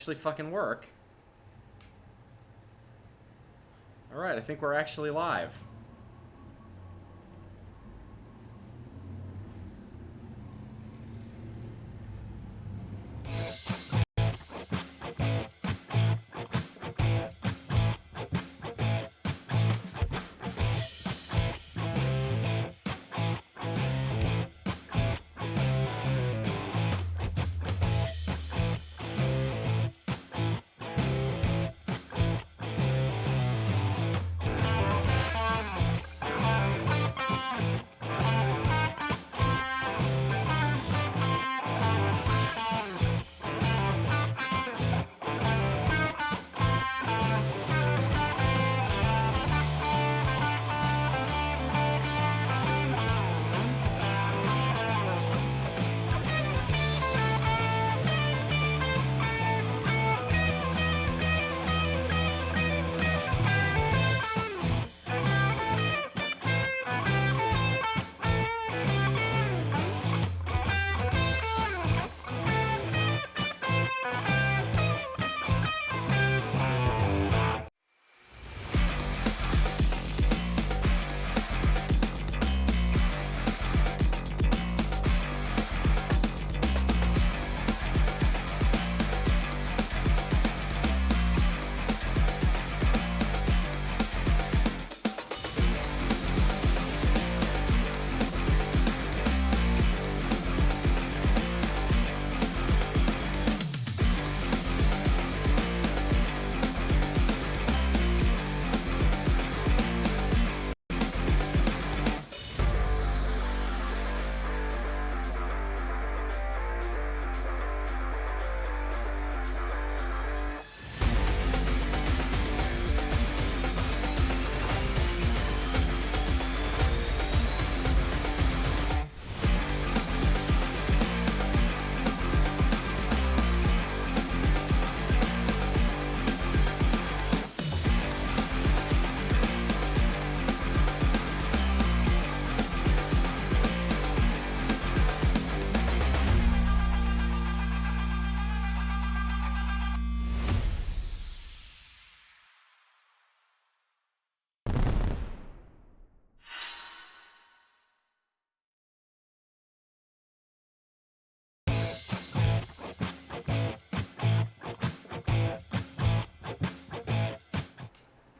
Actually fucking work. Alright, I think we're actually live.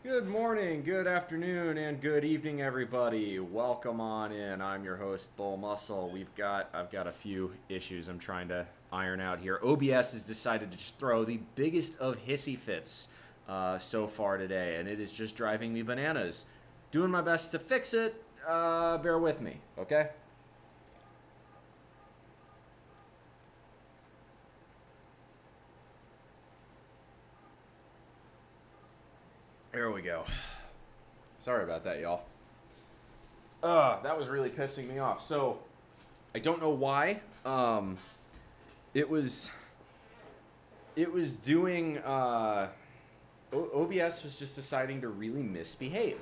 Good morning, good afternoon, and good evening, everybody. Welcome on in. I'm your host, BullMuscle. I've got a few issues I'm trying to iron out here. OBS has decided to just throw the biggest of hissy fits so far today, and it is just driving me bananas. Doing my best to fix it. Bear with me, okay? There we go. Sorry about that, y'all. That was really pissing me off. So, I don't know why. It was doing. OBS was just deciding to really misbehave.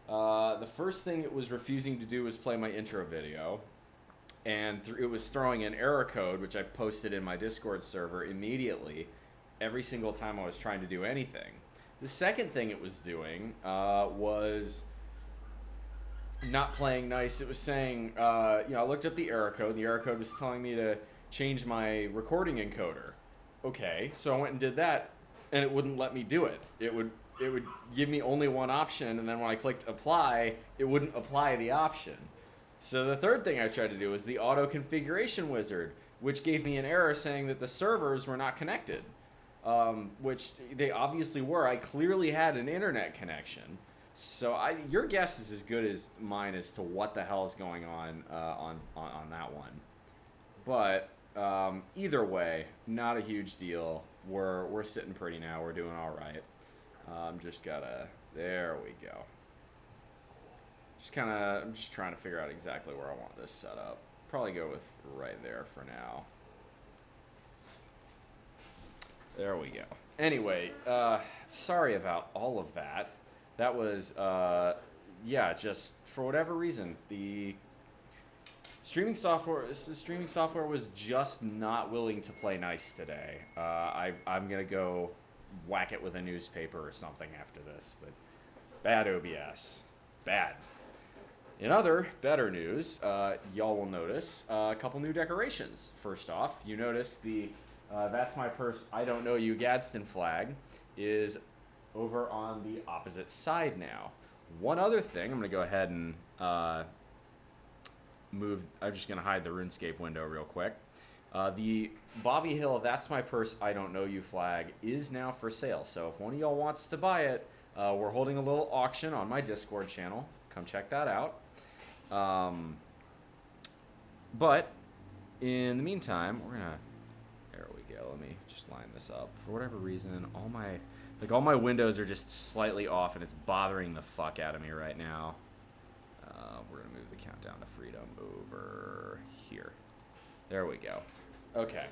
The first thing it was refusing to do was play my intro video, and it was throwing an error code, which I posted in my Discord server immediately, every single time I was trying to do anything. The second thing it was doing was not playing nice. It was saying, I looked up the error code. The error code was telling me to change my recording encoder. Okay, so I went and did that, and it wouldn't let me do it. It would give me only one option, and then when I clicked apply, it wouldn't apply the option. So the third thing I tried to do was the auto configuration wizard, which gave me an error saying that the servers were not connected. Which they obviously were. I clearly had an internet connection. So your guess is as good as mine as to what the hell is going on that one. But either way, not a huge deal. We're sitting pretty now. We're doing all right. There we go. I'm just trying to figure out exactly where I want this set up. Probably go with right there for now. There we go. Anyway, sorry about all of that. That was, just for whatever reason, the Streaming software was just not willing to play nice today. I'm gonna go whack it with a newspaper or something after this, but bad OBS, bad. In other better news, y'all will notice a couple new decorations. First off, you notice the "That's My Purse, I Don't Know You" Gadsden flag is over on the opposite side now. One other thing, I'm gonna go ahead and move. I'm just gonna hide the RuneScape window real quick. The Bobby Hill "That's My Purse, I Don't Know You" flag is now for sale. So if one of y'all wants to buy it, we're holding a little auction on my Discord channel. Come check that out. But in the meantime, there we go. Let me just line this up. For whatever reason, all my windows are just slightly off, and it's bothering the fuck out of me right now. We're gonna move the countdown to freedom over here. There we go. Okay.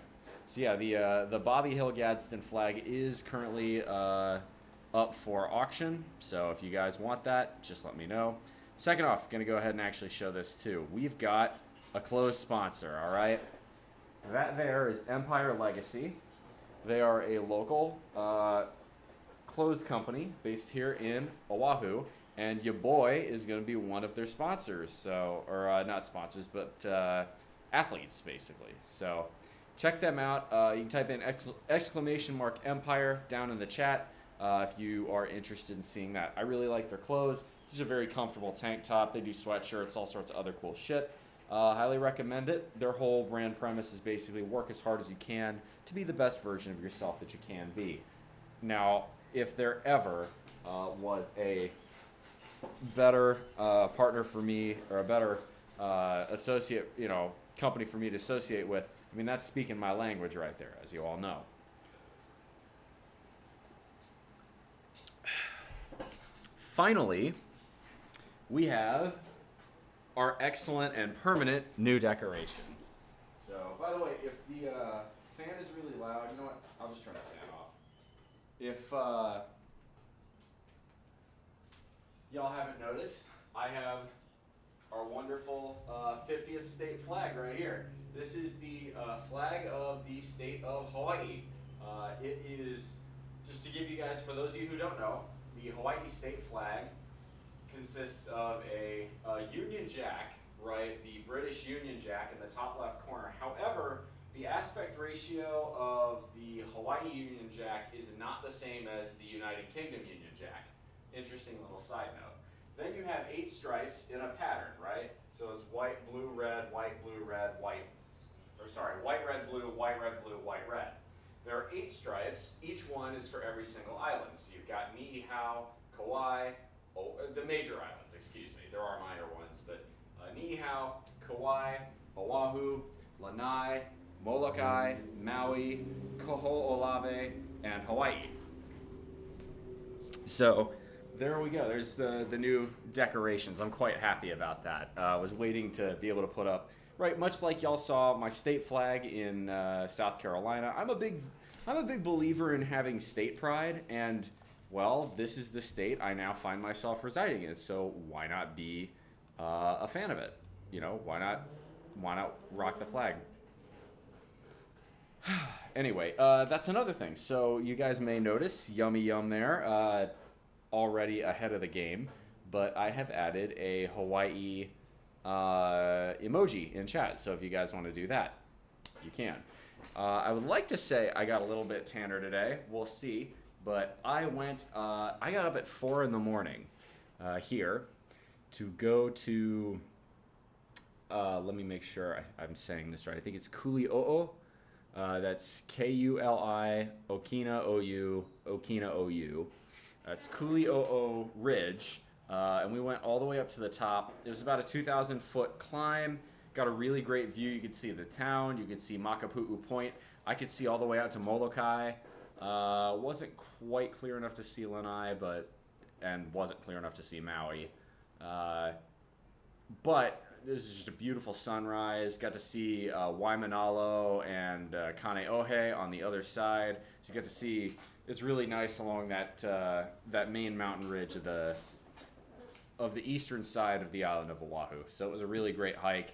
So yeah, the Bobby Hill Gadsden flag is currently up for auction. So if you guys want that, just let me know. Second off, gonna go ahead and actually show this too. We've got a closed sponsor. All right. That there is Empire Legacy. They are a local clothes company based here in Oahu, and your boy is going to be one of their sponsors. So, or not sponsors, but athletes basically. So, check them out. You can type in !Empire down in the chat if you are interested in seeing that. I really like their clothes. It's a very comfortable tank top. They do sweatshirts, all sorts of other cool shit. Highly recommend it. Their whole brand premise is basically work as hard as you can to be the best version of yourself that you can be. Now, if there ever was a better partner for me, or a better associate, company for me to associate with, I mean, that's speaking my language right there, as you all know. Finally, we have our excellent and permanent new decoration. So, by the way, if the fan is really loud, you know what? I'll just turn the fan off. If y'all haven't noticed, I have our wonderful 50th state flag right here. This is the flag of the state of Hawaii. It is, just to give you guys, for those of you who don't know, the Hawaii state flag consists of a Union Jack, right? The British Union Jack in the top left corner. However, the aspect ratio of the Hawaii Union Jack is not the same as the United Kingdom Union Jack. Interesting little side note. Then you have 8 stripes in a pattern, right? So it's white, blue, red, white, blue, red, white, white, red, blue, white, red, blue, white, red. There are 8 stripes. Each one is for every single island. So you've got Niihau, Kauai, the major islands, excuse me. There are minor ones, but Niihau, Kauai, Oahu, Lanai, Molokai, Maui, Koho'olawe, and Hawaii. So there we go. There's the new decorations. I'm quite happy about that. I was waiting to be able to put up, right, much like y'all saw my state flag in South Carolina. I'm a big believer in having state pride, and well, this is the state I now find myself residing in. So why not be a fan of it? Why not rock the flag? Anyway, that's another thing. So you guys may notice, yummy yum there, already ahead of the game, but I have added a Hawaii emoji in chat. So if you guys want to do that, you can. I would like to say I got a little bit tanner today. We'll see. But I got up at 4 in the morning here to go to, let me make sure I'm saying this right. I think it's Kuli'o'o. That's Kuli Okina OU, Okina OU. It's Kuli'o'o Ridge. And we went all the way up to the top. It was about a 2,000-foot climb. Got a really great view. You could see the town. You could see Makapu'u Point. I could see all the way out to Molokai. Wasn't quite clear enough to see Lanai, and wasn't clear enough to see Maui. But this is just a beautiful sunrise. Got to see Waimanalo and Kaneohe on the other side. So you get to see, it's really nice along that main mountain ridge of the eastern side of the island of Oahu. So it was a really great hike.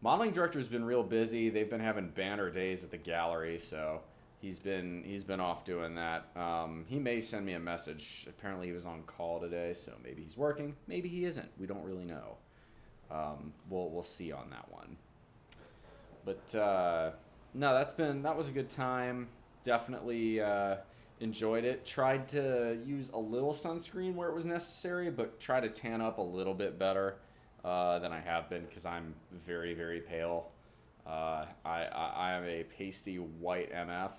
Modeling director's been real busy. They've been having banner days at the gallery, so he's been off doing that. He may send me a message. Apparently he was on call today, so maybe he's working. Maybe he isn't. We don't really know. We'll see on that one. But no, that was a good time. Definitely enjoyed it. Tried to use a little sunscreen where it was necessary, but try to tan up a little bit better than I have been because I'm very, very pale. I am a pasty white MF,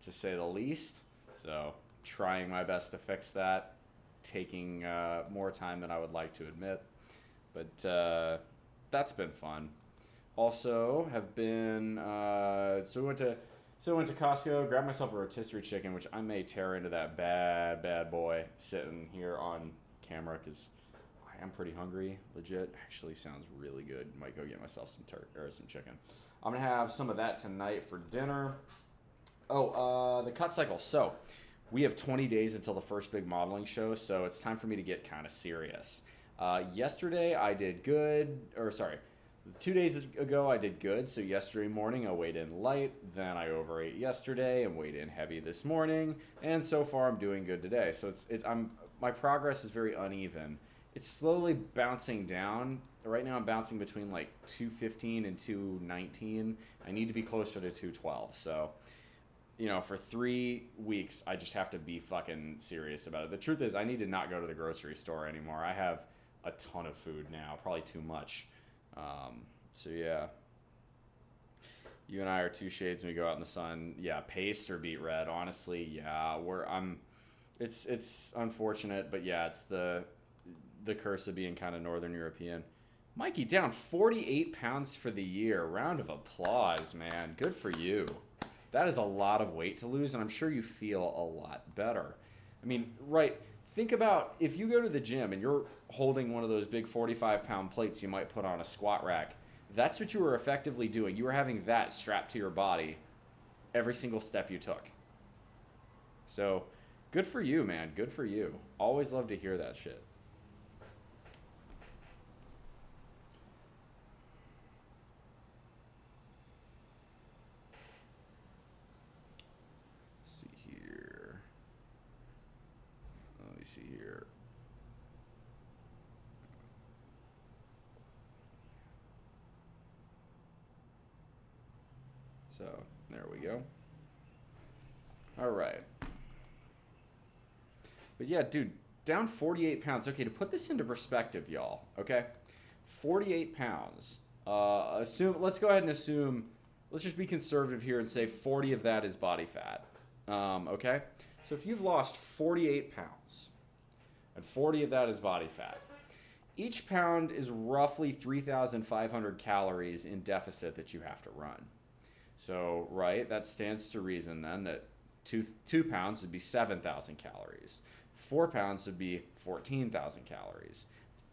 to say the least. So trying my best to fix that, taking more time than I would like to admit. But that's been fun. Also, have been so I went to Costco, grabbed myself a rotisserie chicken, which I may tear into that bad boy sitting here on camera because I am pretty hungry. Legit, actually sounds really good. Might go get myself some chicken. I'm gonna have some of that tonight for dinner. Oh, the cut cycle. So we have 20 days until the first big modeling show, so it's time for me to get kind of serious. Yesterday I did good, or sorry, 2 days ago I did good. So yesterday morning I weighed in light, then I overate yesterday and weighed in heavy this morning, and so far I'm doing good today. So my progress is very uneven. It's slowly bouncing down. Right now I'm bouncing between like 215 and 219. I need to be closer to 212. So, for 3 weeks I just have to be fucking serious about it. The truth is I need to not go to the grocery store anymore. I have a ton of food now, probably too much. So yeah, you and I are two shades when we go out in the sun. Yeah, paste or beet red. Honestly, yeah, it's unfortunate, but yeah, it's the curse of being kind of Northern European. Mikey down 48 pounds for the year. Round of applause, man. Good for you. That is a lot of weight to lose, and I'm sure you feel a lot better. I mean, right. Think about if you go to the gym and you're holding one of those big 45-pound plates you might put on a squat rack. That's what you were effectively doing. You were having that strapped to your body every single step you took. So, good for you, man. Good for you. Always love to hear that shit. See here. So, there we go. All right. But yeah, dude, down 48 pounds. Okay, to put this into perspective, y'all, okay? 48 pounds. Let's go ahead and assume, let's just be conservative here and say 40 of that is body fat. Okay? So if you've lost 48 pounds, and 40 of that is body fat. Each pound is roughly 3,500 calories in deficit that you have to run. So, right, that stands to reason then that two pounds would be 7,000 calories. 4 pounds would be 14,000 calories.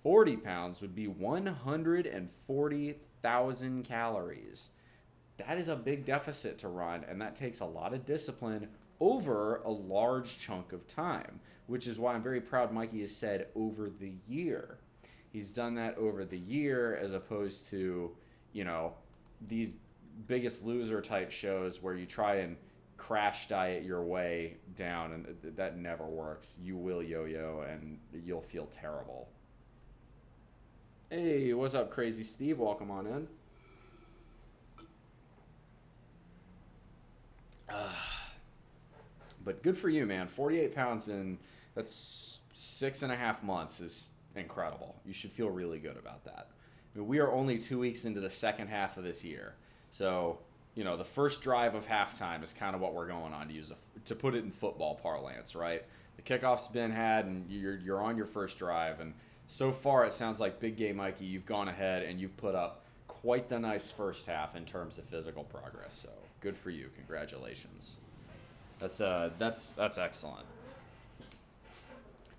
40 pounds would be 140,000 calories. That is a big deficit to run, and that takes a lot of discipline over a large chunk of time, which is why I'm very proud Mikey has said over the year. He's done that over the year as opposed to, these Biggest Loser type shows where you try and crash diet your way down, and that never works. You will yo-yo and you'll feel terrible. Hey, what's up, Crazy Steve? Welcome on in. But good for you, man. 48 pounds in, that's 6.5 months is incredible. You should feel really good about that. I mean, we are only 2 weeks into the second half of this year. So, the first drive of halftime is kind of what we're going on, to put it in football parlance, right? The kickoff's been had, and you're on your first drive. And so far, it sounds like Big Game Mikey, you've gone ahead and you've put up quite the nice first half in terms of physical progress. So, good for you. Congratulations. That's excellent.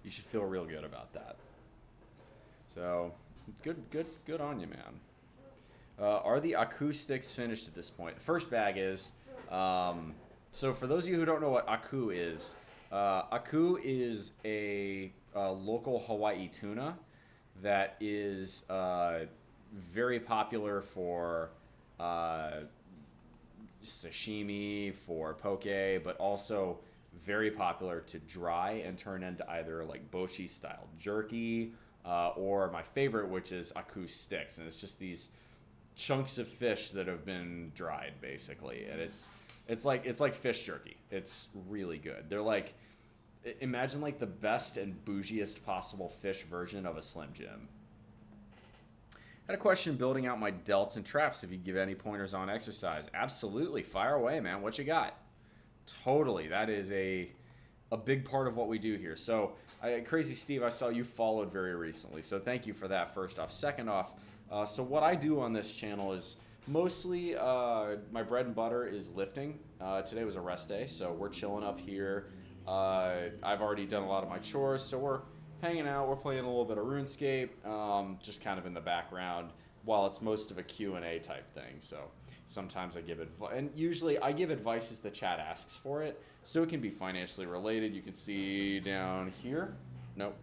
You should feel real good about that. So, good on you, man. Are the acoustics finished at this point? The first bag is. So for those of you who don't know what aku is a local Hawai'i tuna that is very popular for sashimi, for poke, but also very popular to dry and turn into either like boshi style jerky, or my favorite, which is aku sticks, and it's just these chunks of fish that have been dried basically, and it's like fish jerky. It's really good. They're like, imagine like the best and bougiest possible fish version of a Slim Jim. Had a question building out my delts and traps. If you give any pointers on exercise, absolutely, fire away, man. What you got? Totally, that is a big part of what we do here. So, Crazy Steve, I saw you followed very recently, so thank you for that. First off, second off, so what I do on this channel is mostly my bread and butter is lifting. Today was a rest day, so we're chilling up here. I've already done a lot of my chores, so we're hanging out, we're playing a little bit of RuneScape, just kind of in the background, while it's most of a Q&A type thing. So sometimes I give advice, and usually I give advice as the chat asks for it, so it can be financially related. You can see down here, nope,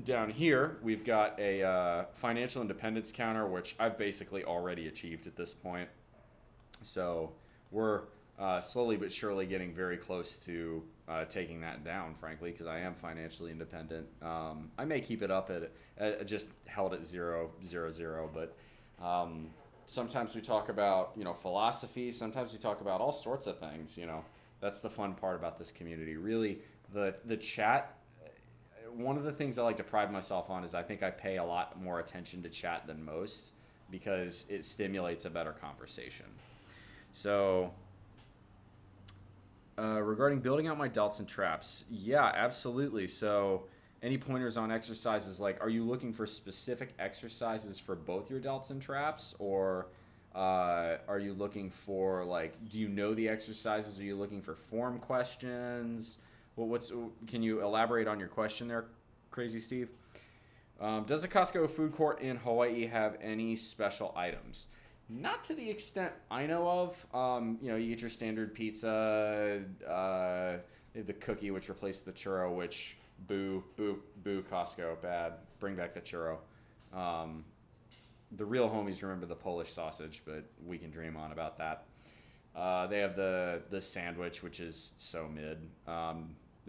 down here we've got a financial independence counter, which I've basically already achieved at this point. So we're slowly but surely getting very close to taking that down, frankly, because I am financially independent. I may keep it up at just held at 0, 0, 0, but sometimes we talk about, philosophy. Sometimes we talk about all sorts of things. That's the fun part about this community. Really, the chat. One of the things I like to pride myself on is I think I pay a lot more attention to chat than most, because it stimulates a better conversation. So regarding building out my delts and traps, yeah, absolutely. So any pointers on exercises, like, are you looking for specific exercises for both your delts and traps, or are you looking for, like, do you know the exercises? Are you looking for form questions? Well, can you elaborate on your question there, Crazy Steve? Does the Costco food court in Hawaii have any special items? Not to the extent I know of. You get your standard pizza, the cookie, which replaced the churro, which boo, Costco, bad. Bring back the churro. The real homies remember the Polish sausage, but we can dream on about that. They have the sandwich, which is so mid.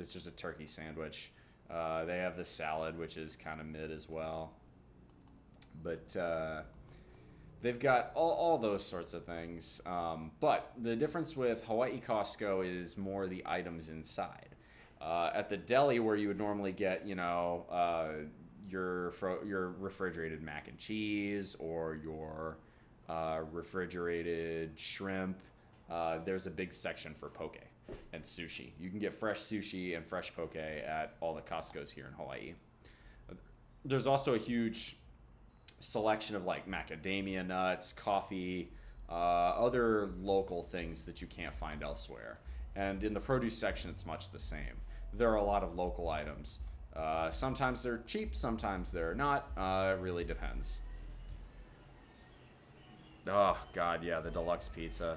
It's just a turkey sandwich. They have the salad, which is kind of mid as well. But they've got all those sorts of things. But the difference with Hawaii Costco is more the items inside. At the deli, where you would normally get, your refrigerated mac and cheese or your refrigerated shrimp, there's a big section for poke and sushi. You can get fresh sushi and fresh poke at all the Costcos here in Hawaii. There's also a huge selection of like macadamia nuts, coffee, other local things that you can't find elsewhere. And in the produce section, it's much the same. There are a lot of local items. Sometimes they're cheap, sometimes they're not. It really depends. Oh, God, yeah, the deluxe pizza.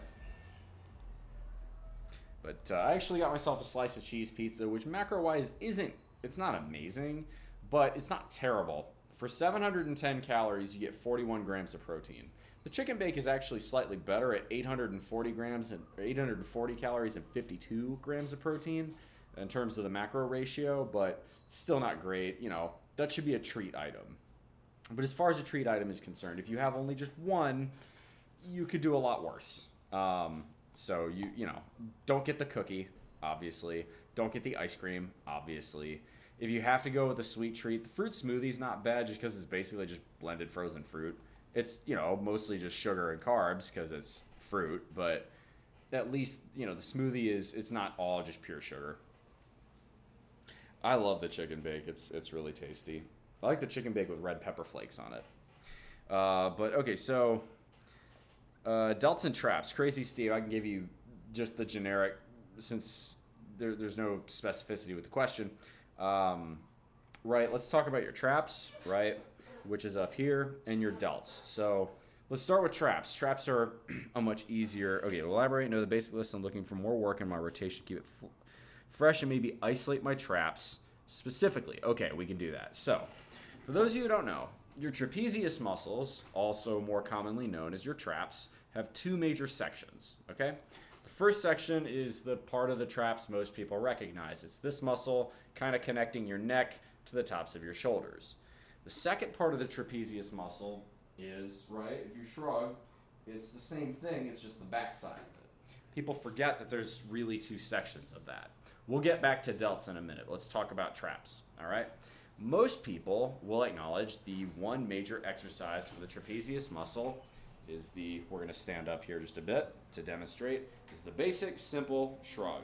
But I actually got myself a slice of cheese pizza, which macro-wise it's not amazing, but it's not terrible. For 710 calories, you get 41 grams of protein. The chicken bake is actually slightly better at 840 calories and 52 grams of protein in terms of the macro ratio, but still not great. That should be a treat item. But as far as a treat item is concerned, if you have only just one, you could do a lot worse. So you don't get the cookie, obviously. Don't get the ice cream, obviously. If you have to go with a sweet treat, the fruit smoothie's not bad just because it's basically just blended frozen fruit. It's, mostly just sugar and carbs because it's fruit, but at least, the smoothie it's not all just pure sugar. I love the chicken bake. It's really tasty. I like the chicken bake with red pepper flakes on it. But okay, so delts and traps. Crazy Steve, I can give you just the generic, since there's no specificity with the question. Right, let's talk about your traps, right, which is up here, and your delts. So let's start with traps. Traps are a much easier. Okay, elaborate. Know the basic list. I'm looking for more work in my rotation. Keep it fresh and maybe isolate my traps specifically. Okay, we can do that. So for those of you who don't know, your trapezius muscles, also more commonly known as your traps, have two major sections, okay? The first section is the part of the traps most people recognize. It's this muscle kind of connecting your neck to the tops of your shoulders. The second part of the trapezius muscle is, right, if you shrug, it's the same thing, it's just the back side of it. People forget that there's really two sections of that. We'll get back to delts in a minute. Let's talk about traps, all right? Most people will acknowledge the one major exercise for the trapezius muscle is we're gonna stand up here just a bit to demonstrate, is the basic, simple shrug.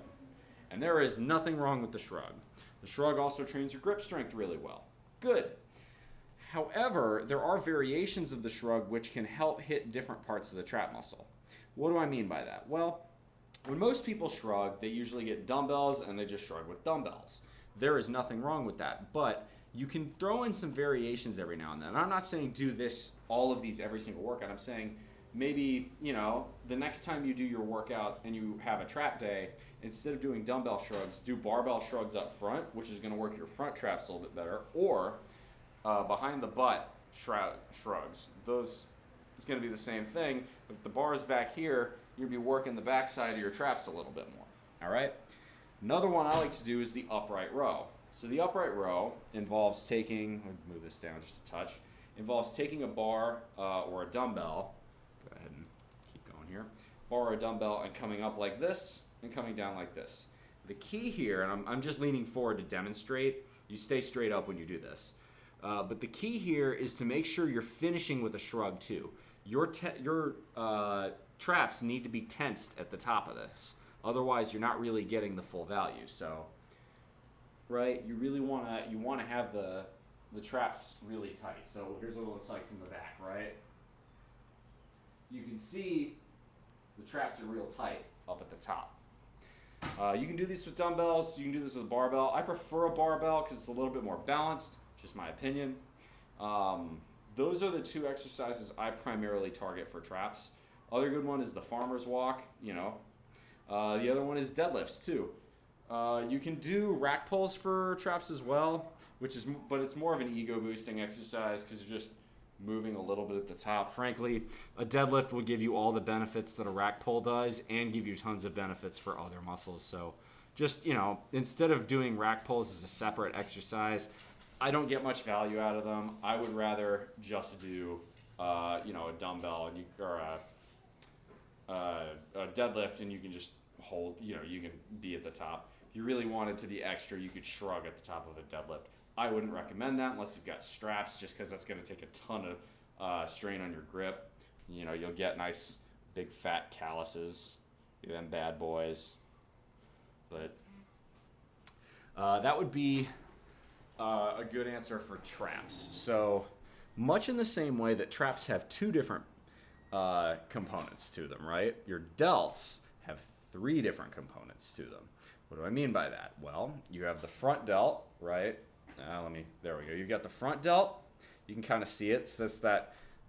And there is nothing wrong with the shrug. The shrug also trains your grip strength really well. Good. However, there are variations of the shrug which can help hit different parts of the trap muscle. What do I mean by that? Well, when most people shrug, they usually get dumbbells and they just shrug with dumbbells. There is nothing wrong with that, but you can throw in some variations every now and then. And I'm not saying do all of these every single workout. I'm saying maybe, the next time you do your workout and you have a trap day, instead of doing dumbbell shrugs, do barbell shrugs up front, which is gonna work your front traps a little bit better, or behind the butt shrugs. Those is gonna be the same thing, but if the bar is back here, you'll be working the back side of your traps a little bit more, all right? Another one I like to do is the upright row. So the upright row involves let me move this down just a touch, involves taking a bar or a dumbbell, go ahead and keep going here, bar or a dumbbell and coming up like this and coming down like this. The key here, and I'm just leaning forward to demonstrate, you stay straight up when you do this, but the key here is to make sure you're finishing with a shrug too. Your traps need to be tensed at the top of this. Otherwise, you're not really getting the full value. So, right, you really want to have the traps really tight. So here's what it looks like from the back, right? You can see the traps are real tight up at the top. You can do this with dumbbells. You can do this with a barbell. I prefer a barbell because it's a little bit more balanced. Just my opinion. Those are the two exercises I primarily target for traps. Other good one is the farmer's walk, The other one is deadlifts too. You can do rack pulls for traps as well, but it's more of an ego boosting exercise because you're just moving a little bit at the top. Frankly, a deadlift will give you all the benefits that a rack pull does and give you tons of benefits for other muscles. So just, instead of doing rack pulls as a separate exercise, I don't get much value out of them. I would rather just do, a dumbbell or a deadlift, and you can just hold, you can be at the top. If you really wanted to be extra, you could shrug at the top of a deadlift. I wouldn't recommend that unless you've got straps, just because that's going to take a ton of strain on your grip. You'll get nice big fat calluses, them bad boys. But that would be a good answer for traps. So much in the same way that traps have two different components to them, right? Your delts have three different components to them. What do I mean by that? Well, you have the front delt, right? There we go. You've got the front delt. You can kind of see it. So that's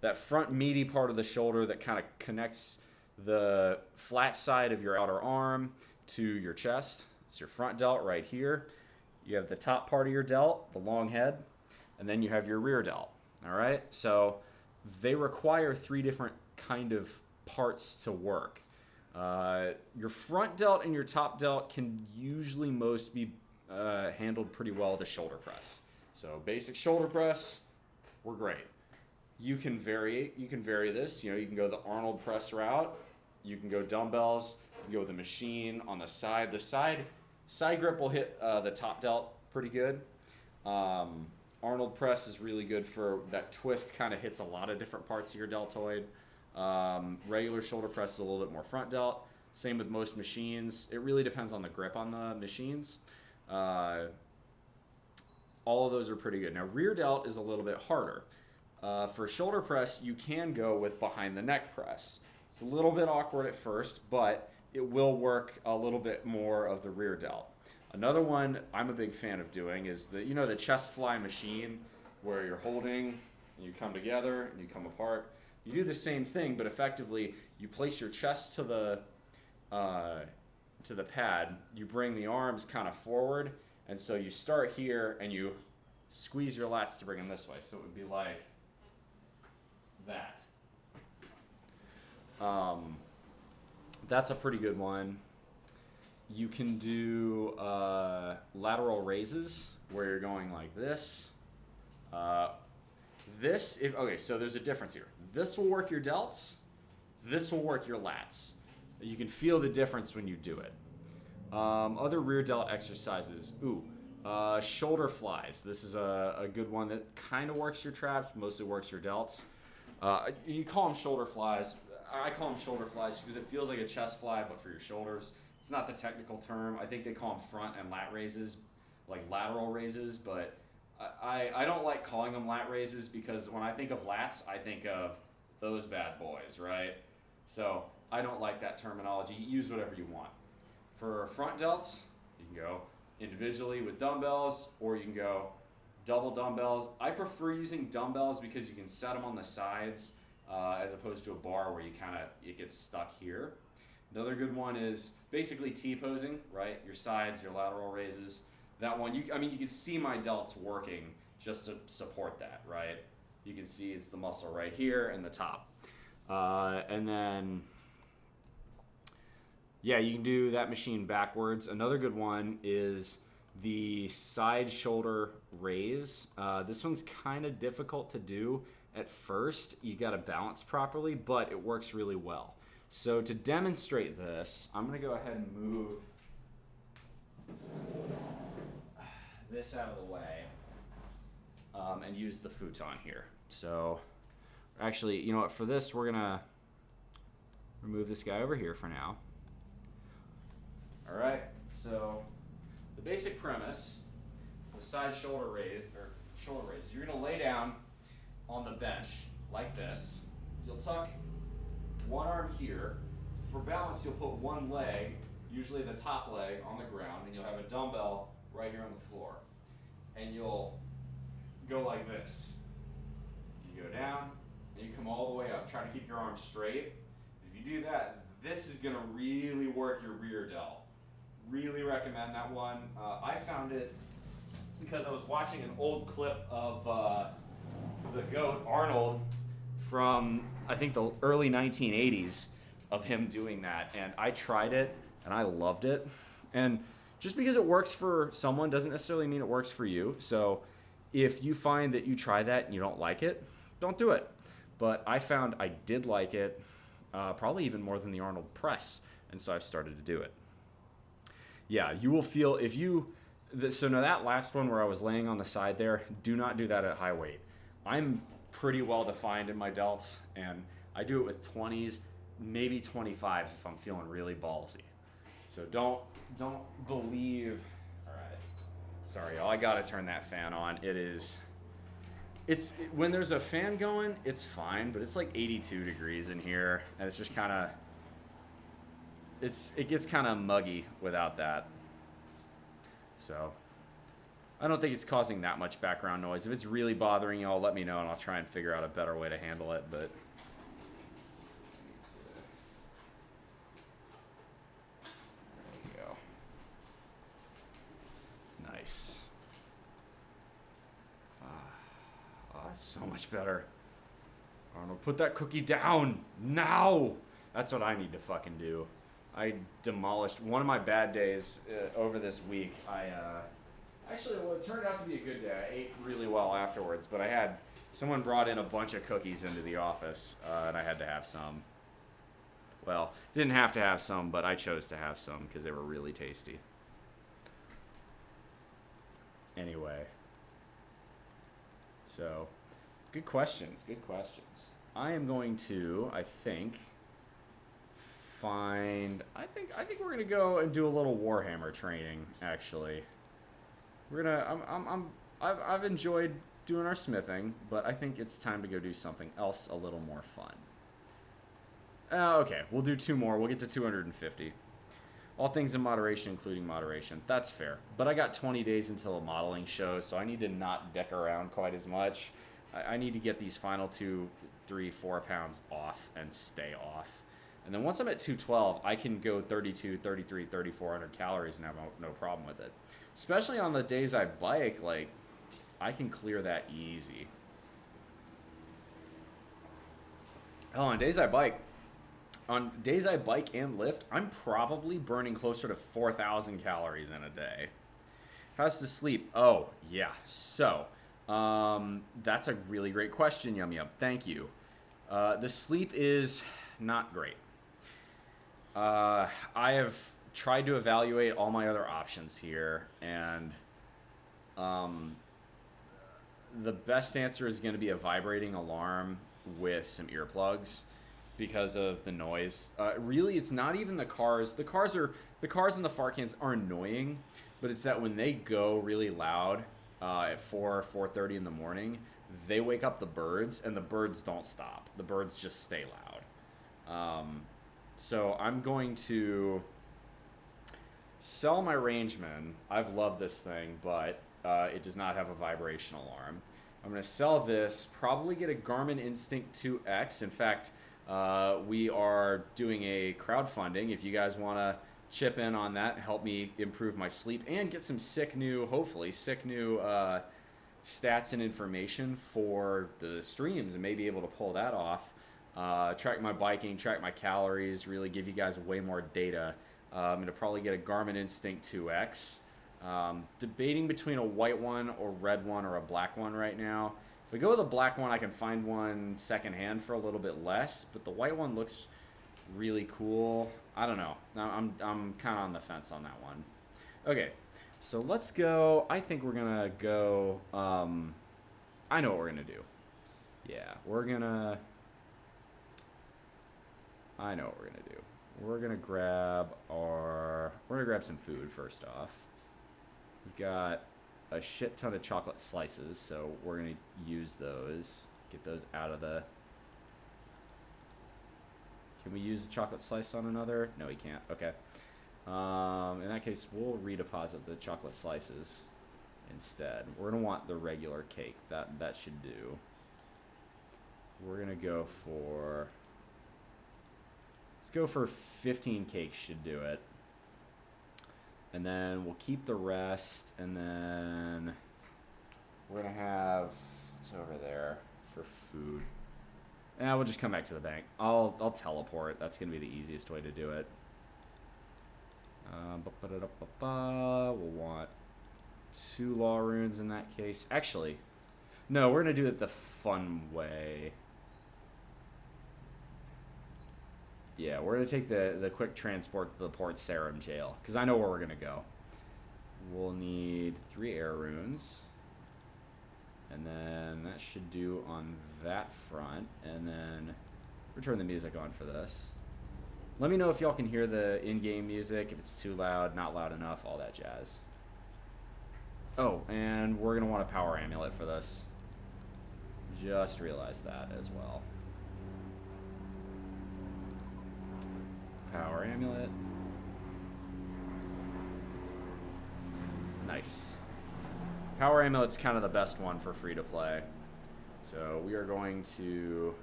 that front meaty part of the shoulder that kind of connects the flat side of your outer arm to your chest. It's your front delt right here. You have the top part of your delt, the long head, and then you have your rear delt, all right? So they require three different kind of parts to work. Your front delt and your top delt can usually most be handled pretty well with a shoulder press. So basic shoulder press, we're great. You can vary this. You can go the Arnold press route. You can go dumbbells. You can go with a machine on the side. The side grip will hit the top delt pretty good. Arnold press is really good for that twist, kind of hits a lot of different parts of your deltoid. Regular shoulder press is a little bit more front delt. Same with most machines. It really depends on the grip on the machines. All of those are pretty good. Now, rear delt is a little bit harder. For shoulder press, you can go with behind the neck press. It's a little bit awkward at first, but it will work a little bit more of the rear delt. Another one I'm a big fan of doing is the chest fly machine, where you're holding and you come together and you come apart. You do the same thing, but effectively you place your chest to the pad. You bring the arms kind of forward, and so you start here and you squeeze your lats to bring them this way. So it would be like that. That's a pretty good one. You can do lateral raises where you're going like this. Okay, so there's a difference here. This will work your delts. This will work your lats. You can feel the difference when you do it. Other rear delt exercises. Shoulder flies. This is a good one that kind of works your traps, mostly works your delts. You call them shoulder flies. I call them shoulder flies because it feels like a chest fly, but for your shoulders. It's not the technical term. I think they call them front and lat raises, like lateral raises, but I don't like calling them lat raises because when I think of lats, I think of those bad boys, right? So I don't like that terminology. Use whatever you want. For front delts, you can go individually with dumbbells, or you can go double dumbbells. I prefer using dumbbells because you can set them on the sides as opposed to a bar where it gets stuck here. Another good one is basically T-posing, right? Your sides, your lateral raises. That one, you can see my delts working just to support that, right? You can see it's the muscle right here and the top. And then, yeah, you can do that machine backwards. Another good one is the side shoulder raise. This one's kind of difficult to do at first. You got to balance properly, but it works really well. So to demonstrate this, I'm going to go ahead and move this out of the way and use the futon here. So actually, you know what, for this, we're going to remove this guy over here for now. All right, so the basic premise, the side shoulder raise, you're going to lay down on the bench like this. You'll tuck one arm here. For balance, you'll put one leg, usually the top leg, on the ground, and you'll have a dumbbell right here on the floor. And you'll go like this. You go down, and you come all the way up. Try to keep your arms straight. If you do that, this is going to really work your rear delt. Really recommend that one. I found it because I was watching an old clip of the GOAT, Arnold, from I think the early 1980s of him doing that, and I tried it and I loved it. And just because it works for someone doesn't necessarily mean it works for you. So if you find that you try that and you don't like it, don't do it. But I found I did like it, probably even more than the Arnold press, and so I've started to do it. Yeah, you will feel so now that last one where I was laying on the side there, do not do that at high weight. I'm pretty well defined in my delts, and I do it with 20s, maybe 25s if I'm feeling really ballsy. So don't believe. All right, sorry, y'all. I gotta turn that fan on. When there's a fan going, it's fine, but it's like 82 degrees in here, and it's just kind of. It gets kind of muggy without that. So I don't think it's causing that much background noise. If it's really bothering y'all, let me know, and I'll try and figure out a better way to handle it. But there we go. Nice. Oh, that's so much better. Arnold, put that cookie down now. That's what I need to fucking do. I demolished one of my bad days over this week. Actually, it turned out to be a good day. I ate really well afterwards, but someone brought in a bunch of cookies into the office, and I had to have some. Well, didn't have to have some, but I chose to have some because they were really tasty. Anyway, so good questions. I am going to, I think we're gonna go and do a little Warhammer training. Actually, I've enjoyed doing our smithing, but I think it's time to go do something else a little more fun. Okay, we'll do 2 more. We'll get to 250. All things in moderation, including moderation. That's fair. But I got 20 days until a modeling show, so I need to not dick around quite as much. I need to get these final 2, 3, 4 pounds off and stay off. And then once I'm at 212, I can go 32, 33, 3,400 calories and have no problem with it. Especially on the days I bike, like, I can clear that easy. Oh, on days I bike and lift, I'm probably burning closer to 4,000 calories in a day. How's the sleep? Oh, yeah. So, that's a really great question, Yum Yum. Thank you. The sleep is not great. I have tried to evaluate all my other options here, and um, the best answer is going to be a vibrating alarm with some earplugs because of the noise. Really, it's not even the cars. The cars and the fart cans are annoying, but it's that when they go really loud at 4:30 in the morning, they wake up the birds, and the birds don't stop. The birds just stay loud. So I'm going to sell my Rangeman. I've loved this thing, but it does not have a vibration alarm. I'm going to sell this, probably get a Garmin Instinct 2X. In fact, we are doing a crowdfunding. If you guys want to chip in on that, help me improve my sleep and get some hopefully sick new stats and information for the streams and maybe able to pull that off. Track my biking, track my calories, really give you guys way more data. I'm going to probably get a Garmin Instinct 2X. Debating between a white one or red one or a black one right now. If we go with a black one, I can find one secondhand for a little bit less, but the white one looks really cool. I don't know. I'm kind of on the fence on that one. Okay, so let's go. I think we're going to go. I know what we're going to do. Yeah, I know what we're going to do. We're going to grab some food first off. We've got a shit ton of chocolate slices, so we're going to use those. Get those out of the... Can we use a chocolate slice on another? No, we can't. Okay. In that case, we'll redeposit the chocolate slices instead. We're going to want the regular cake. That should do. We're going to go for... Let's go for 15 cakes should do it. And then we'll keep the rest, and then we're going to have, what's over there for food? Yeah, we'll just come back to the bank. I'll teleport. That's going to be the easiest way to do it. We'll want 2 law runes in that case. Actually, no, we're going to do it the fun way. Yeah, we're going to take the quick transport to the Port Sarim jail, because I know where we're going to go. We'll need 3 air runes. And then that should do on that front. And then we'll turn the music on for this. Let me know if y'all can hear the in-game music, if it's too loud, not loud enough, all that jazz. Oh, and we're going to want a power amulet for this. Just realized that as well. Power amulet. Nice. Power amulet's kind of the best one for free to play. So we are going to do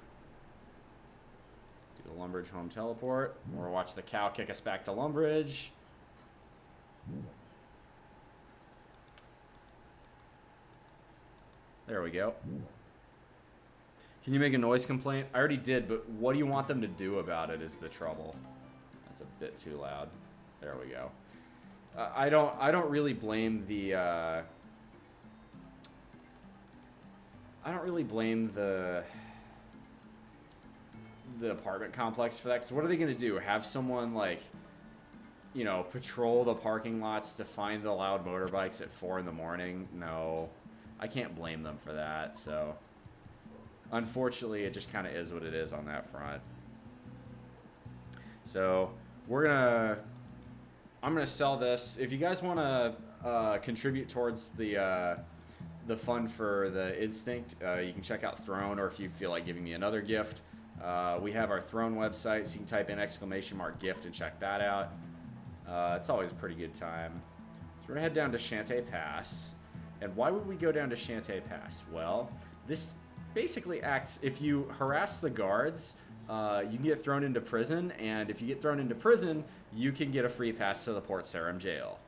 the Lumbridge home teleport. Or watch the cow kick us back to Lumbridge. There we go. Can you make a noise complaint? I already did, but what do you want them to do about it is the trouble. That's a bit too loud. There we go. I don't really blame the I don't really blame the apartment complex for that. Cause what are they gonna do? Have someone like, you know, patrol the parking lots to find the loud motorbikes at 4 in the morning? No, I can't blame them for that. So unfortunately, it just kind of is what it is on that front. So I'm gonna sell this. If you guys want to contribute towards the fund for the Instinct, you can check out Throne, or if you feel like giving me another gift, we have our Throne website, so you can type in !gift and check that out. It's always a pretty good time. So we're gonna head down to Shantae Pass. And why would we go down to Shantae Pass? Well, this basically acts, if you harass the guards, you can get thrown into prison, and if you get thrown into prison, you can get a free pass to the Port Sarim jail.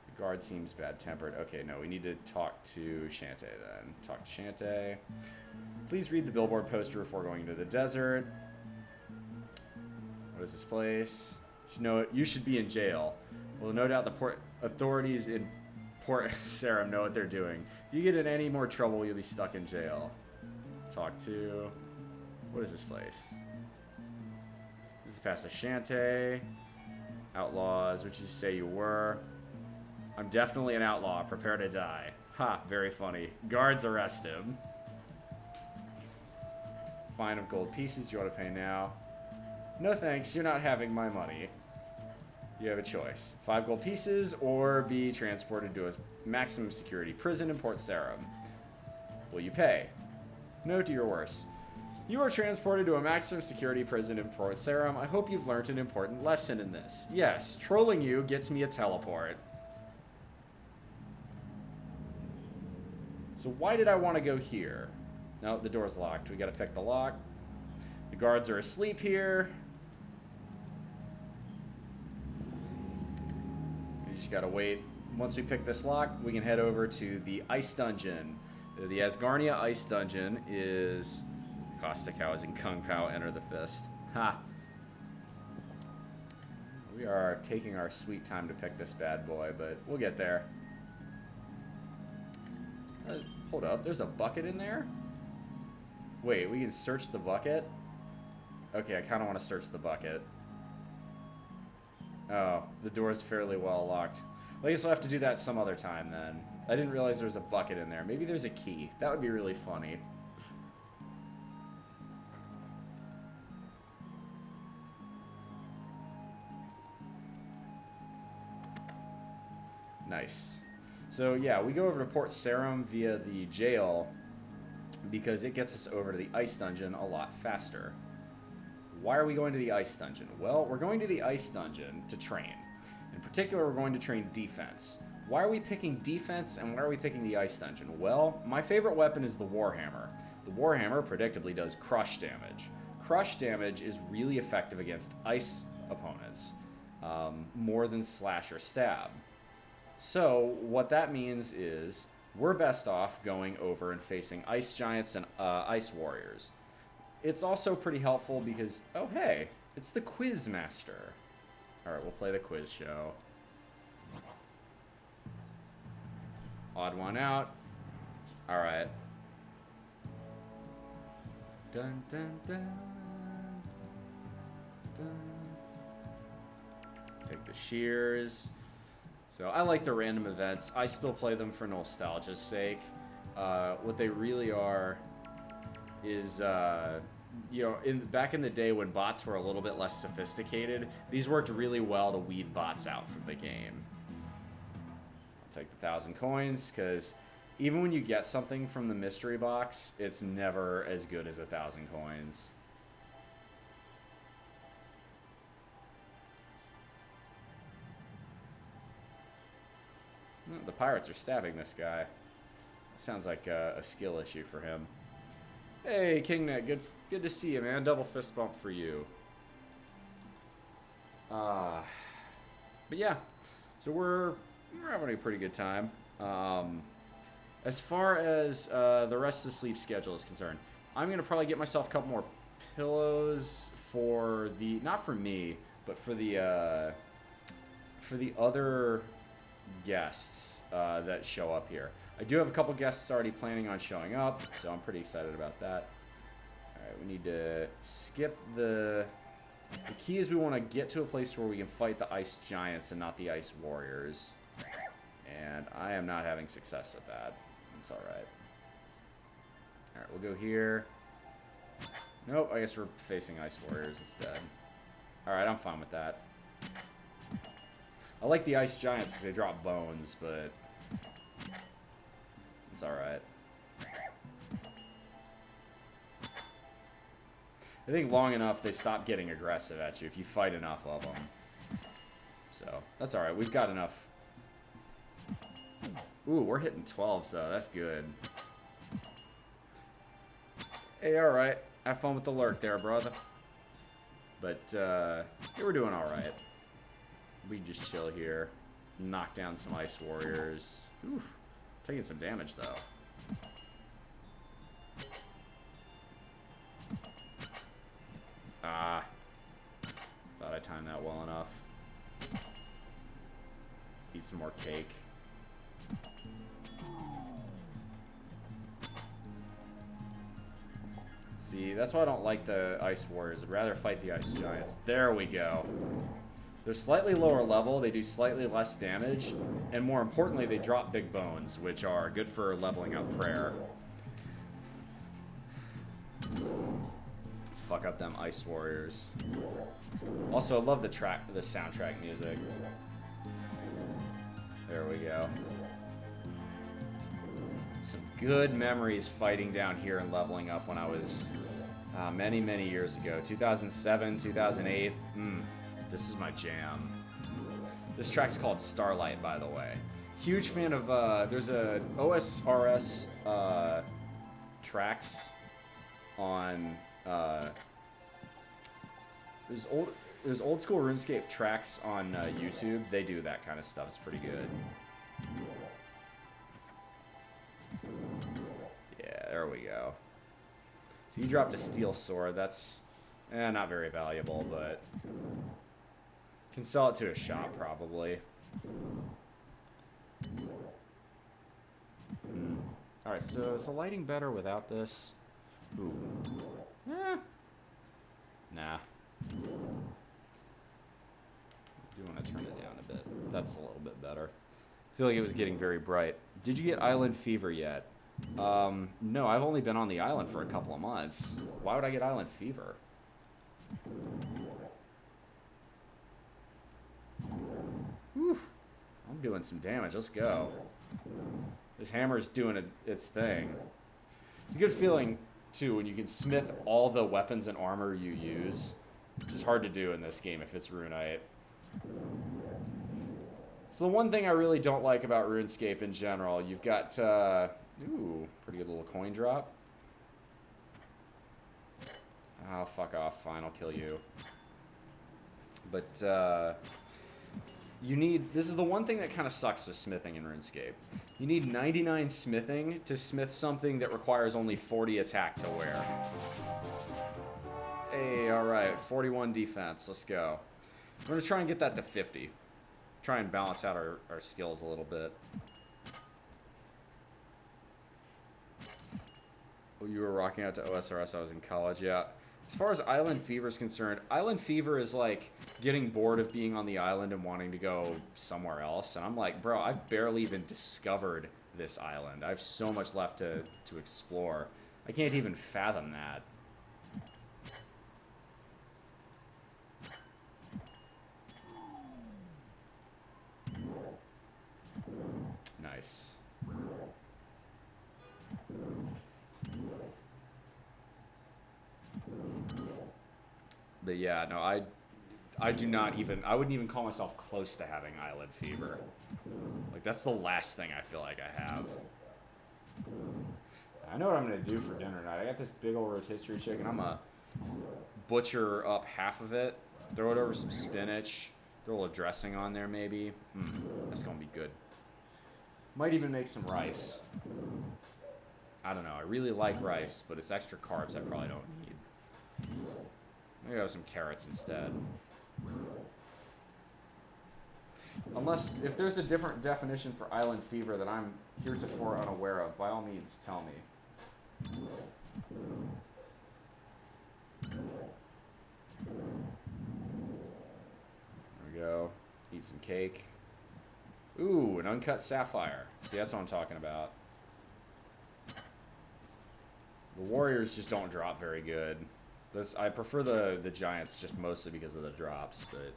The guard seems bad-tempered. Okay, no, we need to talk to Shantae then. Talk to Shantae. Please read the billboard poster before going into the desert. What is this place? You should be in jail. Well, no doubt the port authorities in Port Sarum know what they're doing. If you get in any more trouble, you'll be stuck in jail. Talk to... What is this place? This is Pass Ashante. Outlaws, which you say you were. I'm definitely an outlaw. Prepare to die. Ha, very funny. Guards arrest him. Fine of gold pieces. Do you want to pay now? No thanks. You're not having my money. You have a choice. 5 gold pieces or be transported to a maximum security prison in Port Sarum. Will you pay? No to your worst. You are transported to a maximum security prison in Port Sarum. I hope you've learned an important lesson in this. Yes, trolling you gets me a teleport. So why did I want to go here? No, the door's locked. We gotta pick the lock. The guards are asleep here. We just gotta wait. Once we pick this lock, we can head over to the ice dungeon. The Asgarnia ice dungeon is... Caustic Housing, Kung Pao, enter the fist. Ha! We are taking our sweet time to pick this bad boy, but we'll get there. Hold up, there's a bucket in there? Wait, we can search the bucket? Okay, I kind of want to search the bucket. Oh, the door's fairly well locked. Well, I guess we'll have to do that some other time then. I didn't realize there was a bucket in there. Maybe there's a key. That would be really funny. Nice. So yeah, we go over to Port Sarum via the jail because it gets us over to the ice dungeon a lot faster. Why are we going to the ice dungeon? Well, we're going to the ice dungeon to train. In particular, we're going to train defense. Why are we picking defense and why are we picking the ice dungeon? Well, my favorite weapon is the Warhammer. The Warhammer predictably does crush damage. Crush damage is really effective against ice opponents, more than slash or stab. So what that means is we're best off going over and facing ice giants and ice warriors. It's also pretty helpful because, oh hey, it's the quiz master. Alright, we'll play the quiz show. Odd one out. Alright. Dun dun dun. Dun. Take the shears. So I like the random events. I still play them for nostalgia's sake. What they really are is, you know, back in the day when bots were a little bit less sophisticated, these worked really well to weed bots out from the game. I'll take the 1,000 coins, because even when you get something from the mystery box, it's never as good as 1,000 coins. The pirates are stabbing this guy. It sounds like a skill issue for him. Hey, KingNet, good to see you, man. Double fist bump for you. But yeah, so we're having a pretty good time. As far as the rest of the sleep schedule is concerned, I'm gonna probably get myself a couple more pillows for the, not for me, but for the other guests that show up here. I do have a couple guests already planning on showing up, so I'm pretty excited about that. Alright, we need to skip the key is we want to get to a place where we can fight the ice giants and not the ice warriors. And I am not having success with that. It's alright. Alright, we'll go here. Nope, I guess we're facing ice warriors instead. Alright, I'm fine with that. I like the ice giants because they drop bones, but it's alright. I think long enough they stop getting aggressive at you if you fight enough of them. So, that's alright. We've got enough. Ooh, we're hitting 12s though. That's good. Hey, alright. Have fun with the lurk there, brother. But, yeah, we're doing alright. We can just chill here. Knock down some ice warriors. Oof. Taking some damage, though. that well enough. Eat some more cake. See, that's why I don't like the Ice Warriors. I'd rather fight the Ice Giants. There we go. They're slightly lower level, they do slightly less damage, and more importantly, they drop big bones, which are good for leveling up prayer. Fuck up them Ice Warriors. Also, I love the soundtrack music. There we go. Some good memories fighting down here and leveling up when I was many, many years ago. 2007, 2008. This is my jam. This track's called Starlight, by the way. Huge fan of, there's a OSRS tracks on, there's old school RuneScape tracks on YouTube. They do that kind of stuff. It's pretty good. Yeah, there we go. So you dropped a steel sword. That's not very valuable, but can sell it to a shop probably. Alright, so is the lighting better without this? Ooh. Nah. I do want to turn it down a bit. That's a little bit better. I feel like it was getting very bright. Did you get Island Fever yet? No, I've only been on the island for a couple of months. Why would I get Island Fever? Whew. I'm doing some damage. Let's go. This hammer's doing its thing. It's a good feeling, too, when you can smith all the weapons and armor you use. Which is hard to do in this game if it's Runite. So the one thing I really don't like about RuneScape in general, you've got, ooh, pretty good little coin drop. Oh, fuck off. Fine, I'll kill you. But, you need, this is the one thing that kind of sucks with smithing in RuneScape. You need 99 smithing to smith something that requires only 40 attack to wear. Hey, alright, 41 defense, let's go. We're going to try and get that to 50. Try and balance out our skills a little bit. Oh, you were rocking out to OSRS, I was in college, yeah. As far as Island Fever is concerned, Island Fever is like getting bored of being on the island and wanting to go somewhere else. And I'm like, bro, I've barely even discovered this island. I have so much left to explore. I can't even fathom that. Nice. But yeah, no, I do not even, I wouldn't even call myself close to having Island Fever. Like, that's the last thing I feel like I have. I know what I'm going to do for dinner tonight. I got this big old rotisserie chicken. I'm going to butcher up half of it, throw it over some spinach, throw a little dressing on there maybe. That's going to be good. Might even make some rice. I don't know. I really like rice, but it's extra carbs I probably don't need. Maybe have some carrots instead. Unless, if there's a different definition for Island Fever that I'm heretofore unaware of, by all means, tell me. There we go. Eat some cake. Ooh, an uncut sapphire. See, that's what I'm talking about. The warriors just don't drop very good. I prefer the giants just mostly because of the drops, but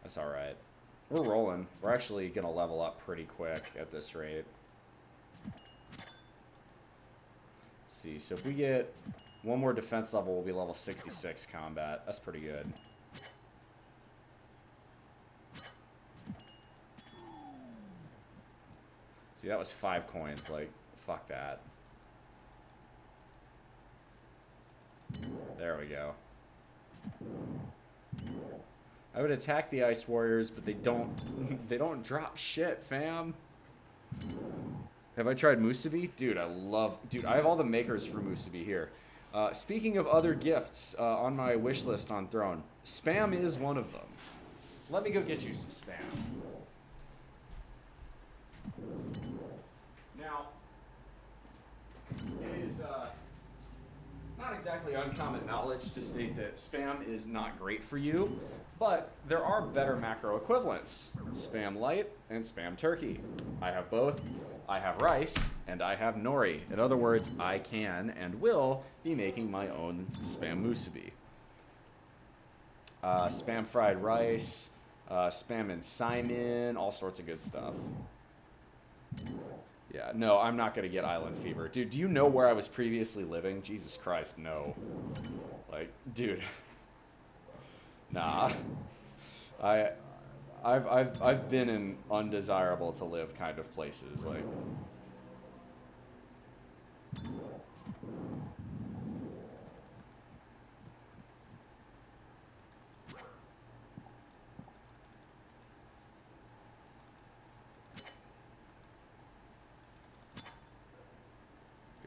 that's alright. We're rolling. We're actually going to level up pretty quick at this rate. Let's see, so if we get one more defense level, we'll be level 66 combat. That's pretty good. See, that was 5 coins. Like, fuck that. There we go. I would attack the Ice Warriors, but they don't drop shit, fam. Have I tried musubi? Dude, I have all the makers for musubi here. Speaking of other gifts on my wish list on Throne, spam is one of them. Let me go get you some spam. Now, it is not exactly uncommon knowledge to state that spam is not great for you, but there are better macro equivalents. Spam light and spam turkey. I have both. I have rice and I have nori. In other words, I can and will be making my own spam musubi. Spam fried rice, spam and Simon, all sorts of good stuff. Yeah, no, I'm not gonna get island fever. Dude, do you know where I was previously living? Jesus Christ, no. Like, dude. Nah. I've been in undesirable to live kind of places, like.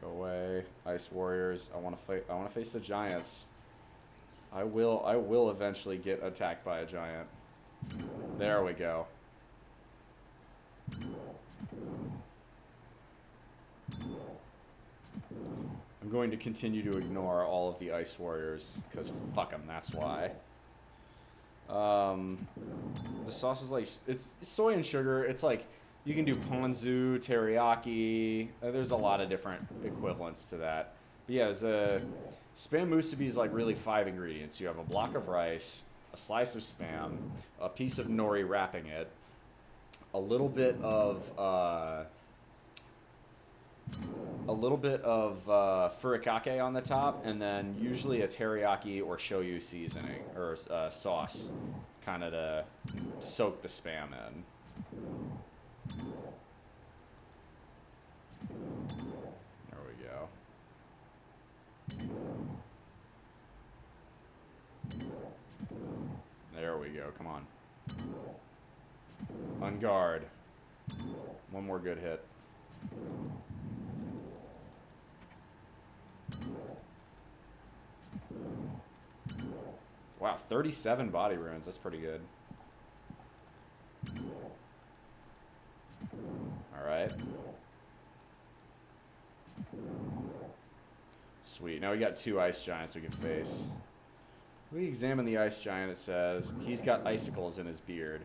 Go away, Ice Warriors. I want to face the giants. I will eventually get attacked by a giant. There we go. I'm going to continue to ignore all of the Ice Warriors, because fuck them, that's why. The sauce is like, it's soy and sugar. It's like, you can do ponzu, teriyaki. There's a lot of different equivalents to that. But yeah, spam musubi is like really 5 ingredients. You have a block of rice, a slice of spam, a piece of nori wrapping it, a little bit of furikake on the top, and then usually a teriyaki or shoyu seasoning or sauce, kind of to soak the spam in. There we go. There we go. Come on. On guard. One more good hit. Wow, 37 body runes. That's pretty good. Alright. Sweet. Now we got 2 ice giants we can face. We examine the ice giant. It says he's got icicles in his beard.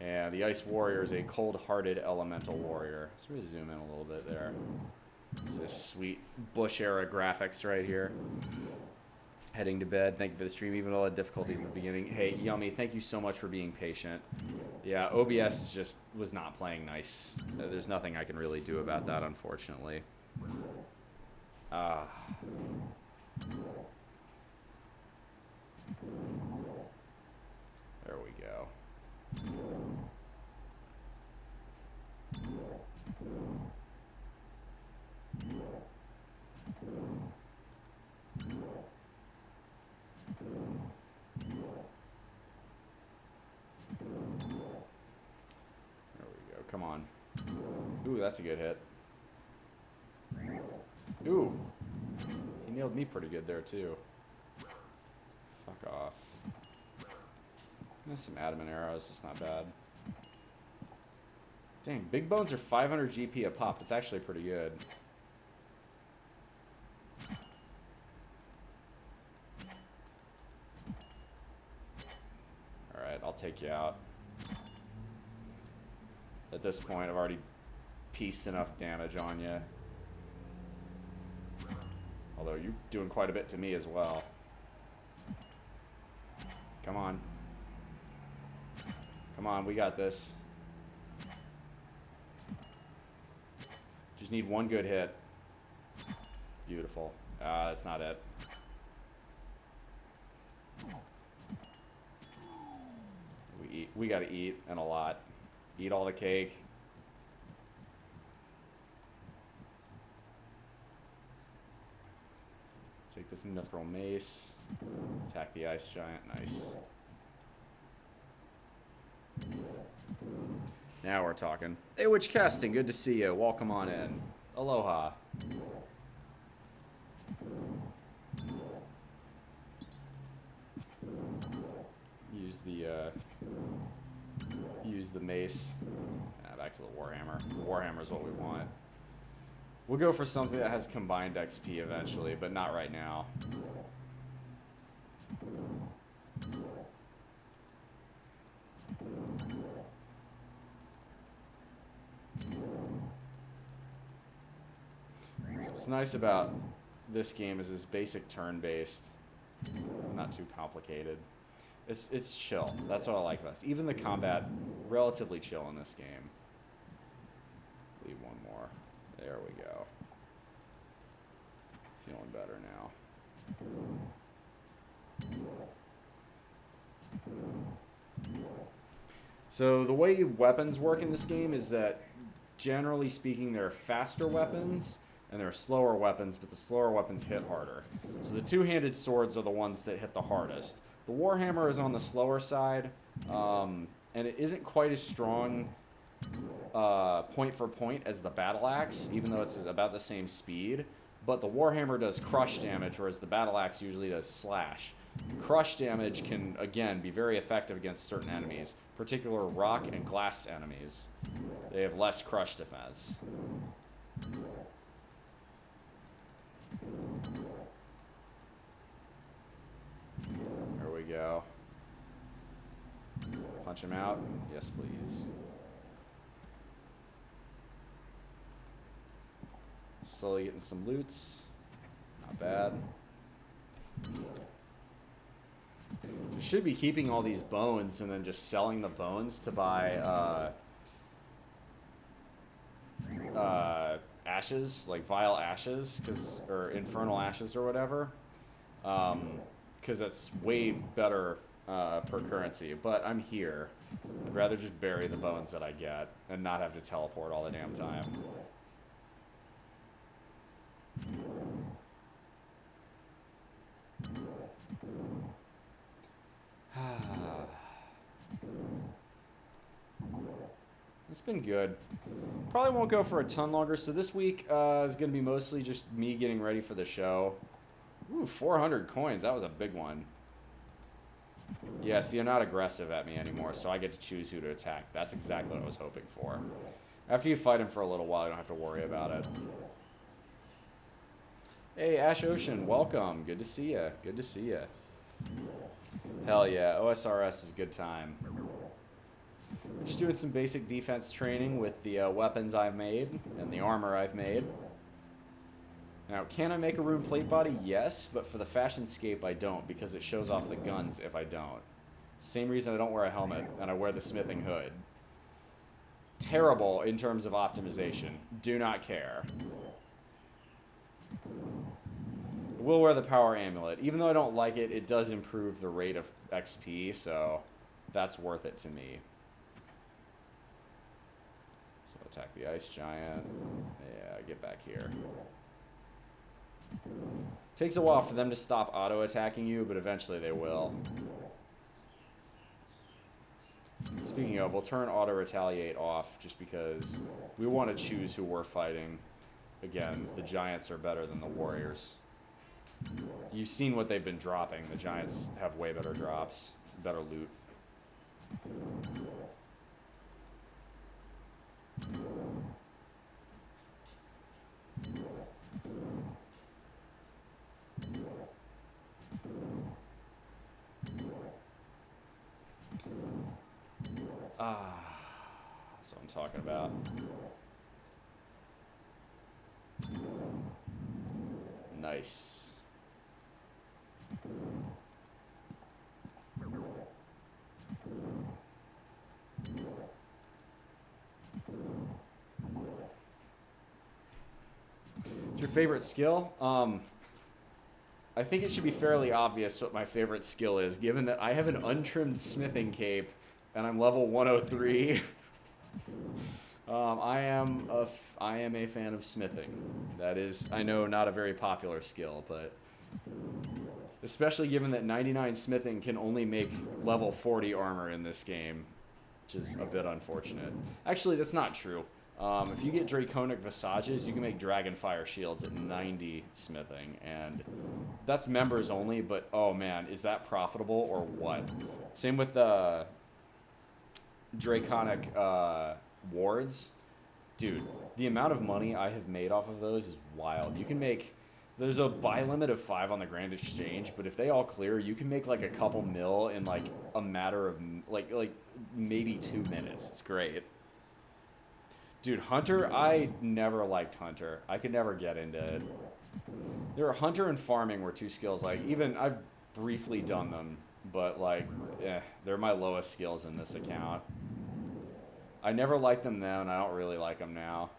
And the ice warrior is a cold-hearted elemental warrior. Let's really zoom in a little bit there. This is sweet Bush-era graphics right here. Heading to bed. Thank you for the stream, even though I had difficulties at the beginning. Hey, Yummy, thank you so much for being patient. Yeah, OBS just was not playing nice. There's nothing I can really do about that, unfortunately. There we go. There we go. Come on. Ooh, that's a good hit. Ooh. He nailed me pretty good there, too. Fuck off. There's some adamant arrows. It's not bad. Dang, big bones are 500 GP a pop. It's actually pretty good. Alright, I'll take you out. At this point, I've already pieced enough damage on you. Although you're doing quite a bit to me as well. Come on. Come on, we got this. Just need one good hit. Beautiful. That's not it. We gotta eat, and a lot. Eat all the cake. Take this mithril mace. Attack the ice giant. Nice. Now we're talking. Hey, Witch Casting, good to see you. Welcome on in. Aloha. Use the mace. Back to the Warhammer. The Warhammer is what we want. We'll go for something that has combined XP eventually, but not right now. What's nice about this game is it's basic turn-based, not too complicated. It's chill. That's what I like about this. Even the combat, relatively chill in this game. Leave one more. There we go. Feeling better now. So the way weapons work in this game is that, generally speaking, there are faster weapons and there are slower weapons, but the slower weapons hit harder. So the two-handed swords are the ones that hit the hardest. The Warhammer is on the slower side, and it isn't quite as strong point for point as the battle axe, even though it's about the same speed. But the Warhammer does crush damage, whereas the battle axe usually does slash. Crush damage can, again, be very effective against certain enemies, particular rock and glass enemies. They have less crush defense. There we go. Punch him out. Yes, please. Slowly getting some loots. Not bad. Should be keeping all these bones and then just selling the bones to buy ashes, like vile ashes, or infernal ashes or whatever, because that's way better per currency. But I'm here. I'd rather just bury the bones that I get and not have to teleport all the damn time. It's been good. Probably won't go for a ton longer. So this week is going to be mostly just me getting ready for the show. Ooh, 400 coins. That was a big one. Yeah, see, they're not aggressive at me anymore, so I get to choose who to attack. That's exactly what I was hoping for. After you fight him for a little while, you don't have to worry about it. Hey, Ash Ocean, welcome. Good to see ya. Good to see ya. Hell yeah, OSRS is a good time. Just doing some basic defense training with the weapons I've made and the armor I've made. Now, can I make a rune plate body? Yes, but for the Fashionscape I don't, because it shows off the guns if I don't. Same reason I don't wear a helmet and I wear the smithing hood. Terrible in terms of optimization. Do not care. Will wear the power amulet. Even though I don't like it, it does improve the rate of XP, so that's worth it to me. So attack the ice giant. Yeah, get back here. Takes a while for them to stop auto-attacking you, but eventually they will. Speaking of, we'll turn auto-retaliate off just because we want to choose who we're fighting. Again, the giants are better than the warriors. You've seen what they've been dropping. The giants have way better drops, better loot. That's what I'm talking about. Nice. What's your favorite skill? I think it should be fairly obvious what my favorite skill is, given that I have an untrimmed smithing cape and I'm level 103. I am a fan of smithing. That is, I know, not a very popular skill, but especially given that 99 smithing can only make level 40 armor in this game, which is a bit unfortunate. Actually, that's not true. If you get Draconic Visages, you can make Dragonfire Shields at 90 smithing, and that's members only, but oh man, is that profitable or what? Same with the Draconic Wards. Dude, the amount of money I have made off of those is wild. You can make... There's a buy limit of 5 on the Grand Exchange, but if they all clear, you can make like a couple mil in like a matter of like maybe 2 minutes. It's great. Dude, Hunter, I never liked Hunter. I could never get into it. There are Hunter and Farming were 2 skills. Like, even I've briefly done them, but like, they're my lowest skills in this account. I never liked them then, and I don't really like them now.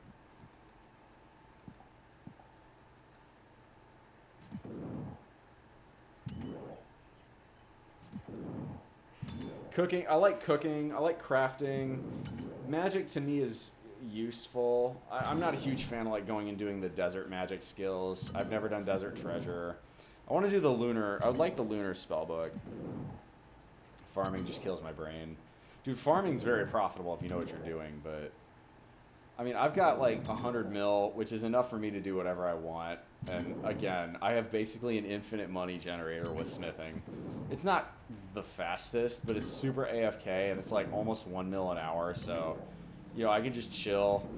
Cooking, I like crafting. Magic to me is useful. I'm not a huge fan of like going and doing the desert magic skills. I've never done desert treasure. I want to do the lunar, I would like the lunar spellbook. Farming just kills my brain. Dude, farming's very profitable if you know what you're doing, but I mean, I've got like 100 mil, which is enough for me to do whatever I want. And again, I have basically an infinite money generator with smithing. It's not the fastest, but it's super AFK, and it's like almost 1 mil an hour. So, you know, I can just chill,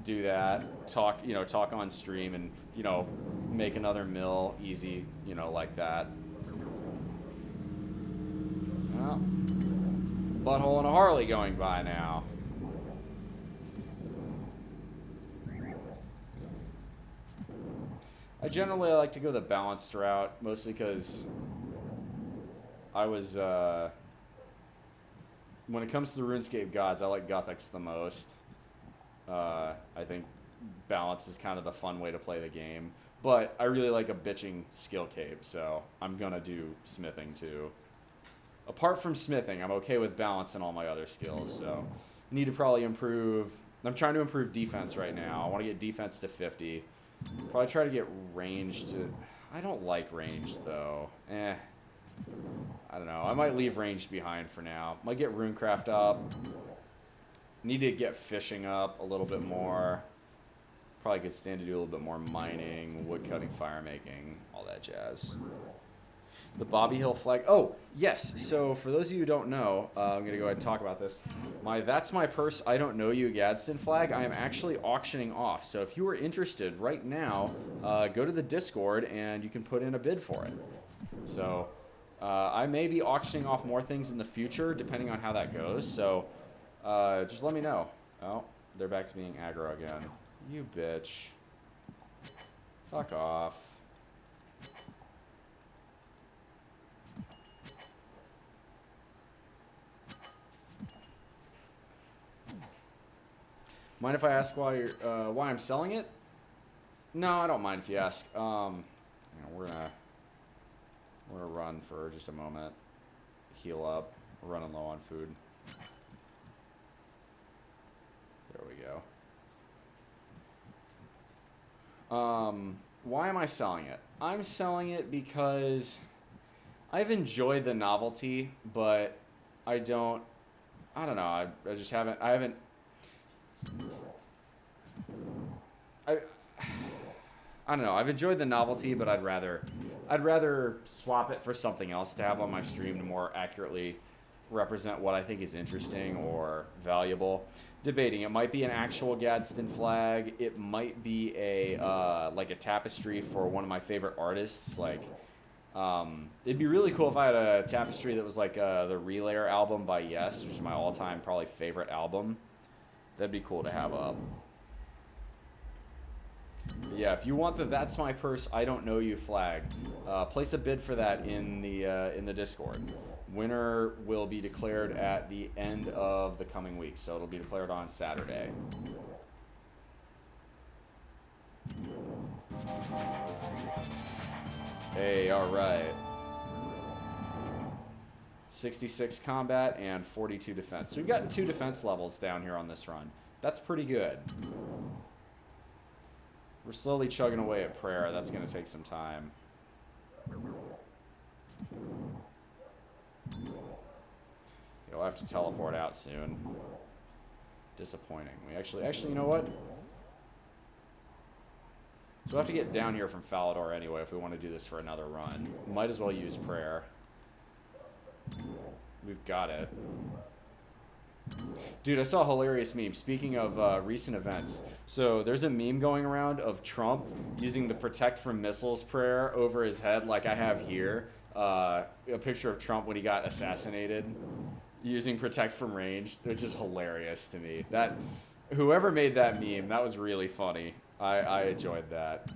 do that, talk on stream, and, you know, make another mil easy, you know, like that. Well, butthole and a Harley going by now. I generally like to go the balanced route, mostly because I was, when it comes to the RuneScape gods, I like Gothics the most. I think balance is kind of the fun way to play the game. But I really like a bitching skill cape, so I'm going to do smithing too. Apart from smithing, I'm okay with balance and all my other skills, so I need to probably improve. I'm trying to improve defense right now. I want to get defense to 50. Probably try to get range to... I don't like range, though. I don't know. I might leave range behind for now. Might get runecraft up. Need to get fishing up a little bit more. Probably could stand to do a little bit more mining, wood cutting, fire making, all that jazz. The Bobby Hill flag. Oh, yes. So for those of you who don't know, I'm going to go ahead and talk about this. That's my purse, I don't know you Gadsden flag, I am actually auctioning off. So if you are interested right now, go to the Discord and you can put in a bid for it. So I may be auctioning off more things in the future, depending on how that goes. So just let me know. Oh, they're back to being aggro again. You bitch. Fuck off. Mind if I ask why I'm selling it? No, I don't mind if you ask. You know, we're gonna run for just a moment. Heal up. We're running low on food. There we go. Why am I selling it? I'm selling it because I've enjoyed the novelty, but I don't know. I just haven't. I don't know. I've enjoyed the novelty, but I'd rather swap it for something else to have on my stream to more accurately represent what I think is interesting or valuable. Debating. It might be an actual Gadsden flag. It might be a like a tapestry for one of my favorite artists. Like, it'd be really cool if I had a tapestry that was like the Relayer album by Yes, which is my all-time probably favorite album. That'd be cool to have up. But yeah, if you want the That's My Purse, I Don't Know You flag, place a bid for that in the Discord. Winner will be declared at the end of the coming week, so it'll be declared on Saturday. Hey, all right. 66 combat and 42 defense. So we've gotten 2 defense levels down here on this run. That's pretty good. We're slowly chugging away at prayer. That's going to take some time. You'll have to teleport out soon. Disappointing. We actually, you know what? So we'll have to get down here from Falador anyway if we want to do this for another run. Might as well use prayer. We've got it. Dude, I saw a hilarious meme. Speaking of recent events, so there's a meme going around of Trump using the protect from missiles prayer over his head like I have here. A picture of Trump when he got assassinated using protect from range, which is hilarious to me. That whoever made that meme, that was really funny. I enjoyed that.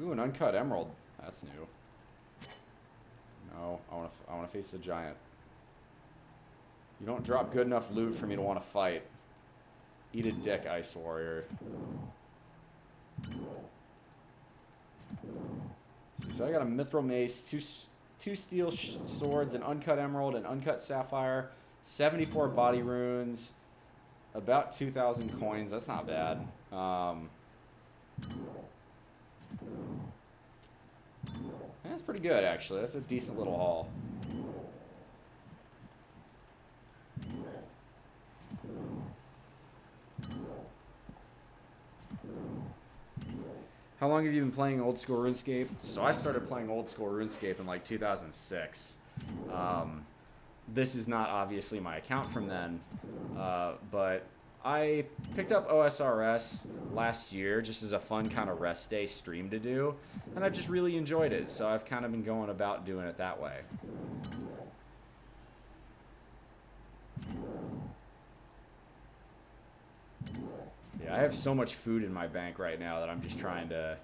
Ooh, an uncut emerald. That's new. No, I want to face the giant. You don't drop good enough loot for me to want to fight. Eat a dick, Ice Warrior. So I got a mithril mace, two steel swords, an uncut emerald, an uncut sapphire, 74 body runes, about 2,000 coins. That's not bad. That's pretty good, actually. That's a decent little haul. How long have you been playing old school RuneScape? So I started playing old school RuneScape in like 2006. This is not obviously my account from then, but I picked up OSRS last year just as a fun kind of rest day stream to do, and I just really enjoyed it, so I've kind of been going about doing it that way. Yeah, I have so much food in my bank right now that I'm just trying to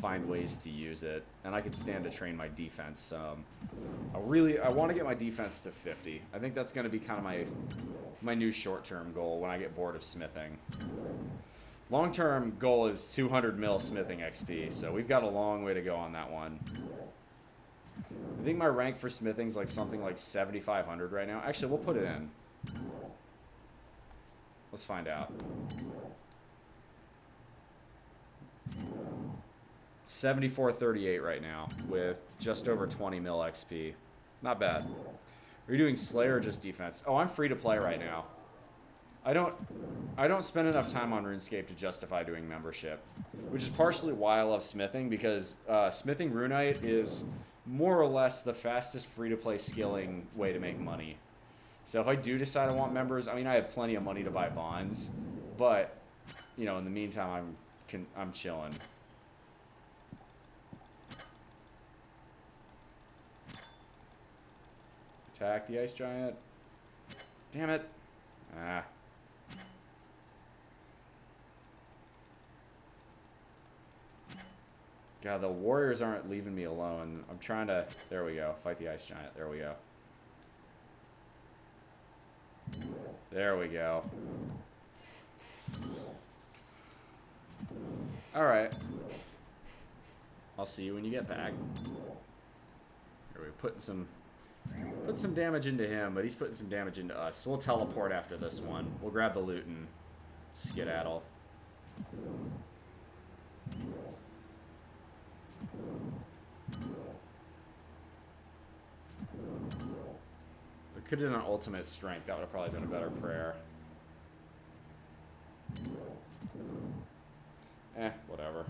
find ways to use it, and I could stand to train my defense. I want to get my defense to 50. I think that's going to be kind of my new short-term goal when I get bored of smithing. Long-term goal is 200 mil smithing XP, so we've got a long way to go on that one. I think my rank for smithing is like something like 7,500 right now. Actually, we'll put it in. Let's find out. 7438 right now with just over 20 mil XP. Not bad. Are you doing Slayer or just defense? Oh, I'm free to play right now. I don't spend enough time on RuneScape to justify doing membership, which is partially why I love smithing, because smithing Runite is more or less the fastest free-to-play skilling way to make money. So if I do decide I want members, I mean, I have plenty of money to buy bonds, but you know, in the meantime, I'm chilling. Attack the ice giant. Damn it. Ah. God, the warriors aren't leaving me alone. I'm trying to... There we go. Fight the ice giant. There we go. There we go. Alright. I'll see you when you get back. Here we put some damage into him, but he's putting some damage into us. So we'll teleport after this one. We'll grab the loot and skedaddle. We could have done an ultimate strength. That would have probably been a better prayer. Whatever.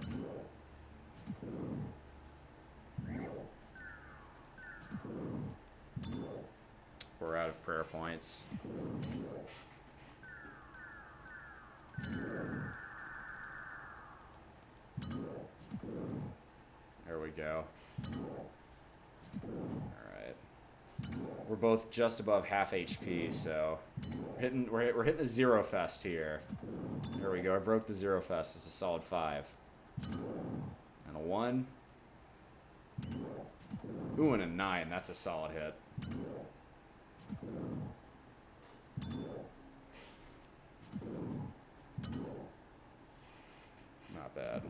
We're out of prayer points. There we go. Alright. We're both just above half HP, so we're hitting a zero fest here. There we go. I broke the zero fest. It's a solid 5. And a 1. Ooh, and a 9. That's a solid hit. Not bad.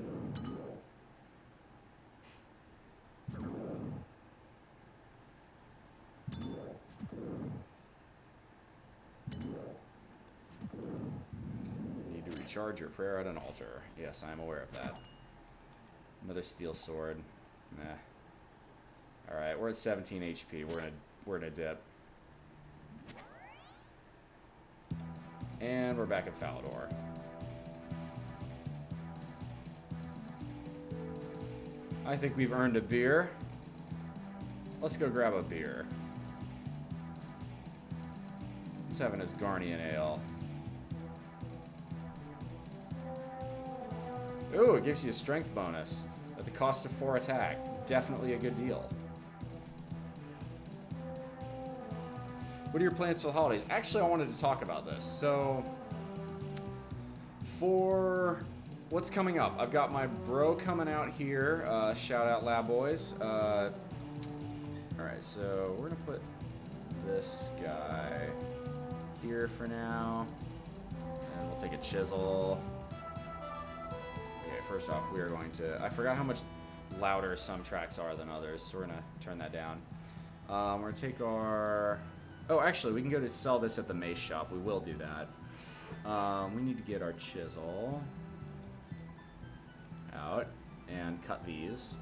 Need to recharge your prayer at an altar. Yes, I am aware of that. Another steel sword. Nah. All right, we're at 17 HP. We're gonna dip. And we're back at Falador. I think we've earned a beer. Let's go grab a beer. Let's have an Asgarnian ale. Ooh, it gives you a strength bonus at the cost of 4 attack. Definitely a good deal. What are your plans for the holidays? Actually, I wanted to talk about this. So, for what's coming up, I've got my bro coming out here. Shout out Lab Boys. Alright, so we're going to put this guy here for now. And we'll take a chisel. Okay, first off, we are going to... I forgot how much louder some tracks are than others, so we're going to turn that down. We're going to take our... Oh, actually, we can go to sell this at the mace shop. We will do that. We need to get our chisel out and cut these.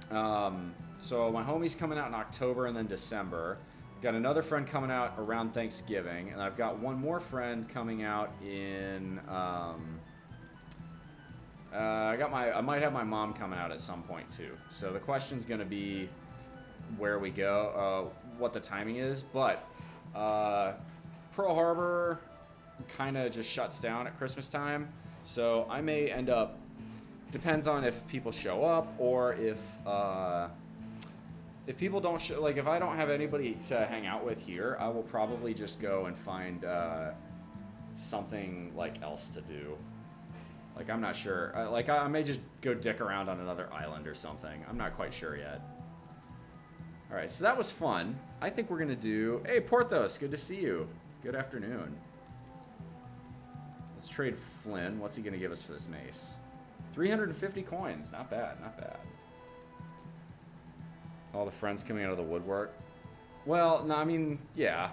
So my homie's coming out in October and then December. Got another friend coming out around Thanksgiving, and I've got one more friend coming out in... I might have my mom coming out at some point too. So the question's going to be where we go, what the timing is, but Pearl Harbor kind of just shuts down at Christmas time, so I may end up, depends on if people show up or if people don't show, like if I don't have anybody to hang out with here, I will probably just go and find something like else to do. Like I'm not sure, like I may just go dick around on another island or something. I'm not quite sure yet. Alright, so that was fun. I think we're going to do... Hey, Porthos, good to see you. Good afternoon. Let's trade Flynn. What's he going to give us for this mace? 350 coins. Not bad, not bad. All the friends coming out of the woodwork. Well, no, I mean, yeah.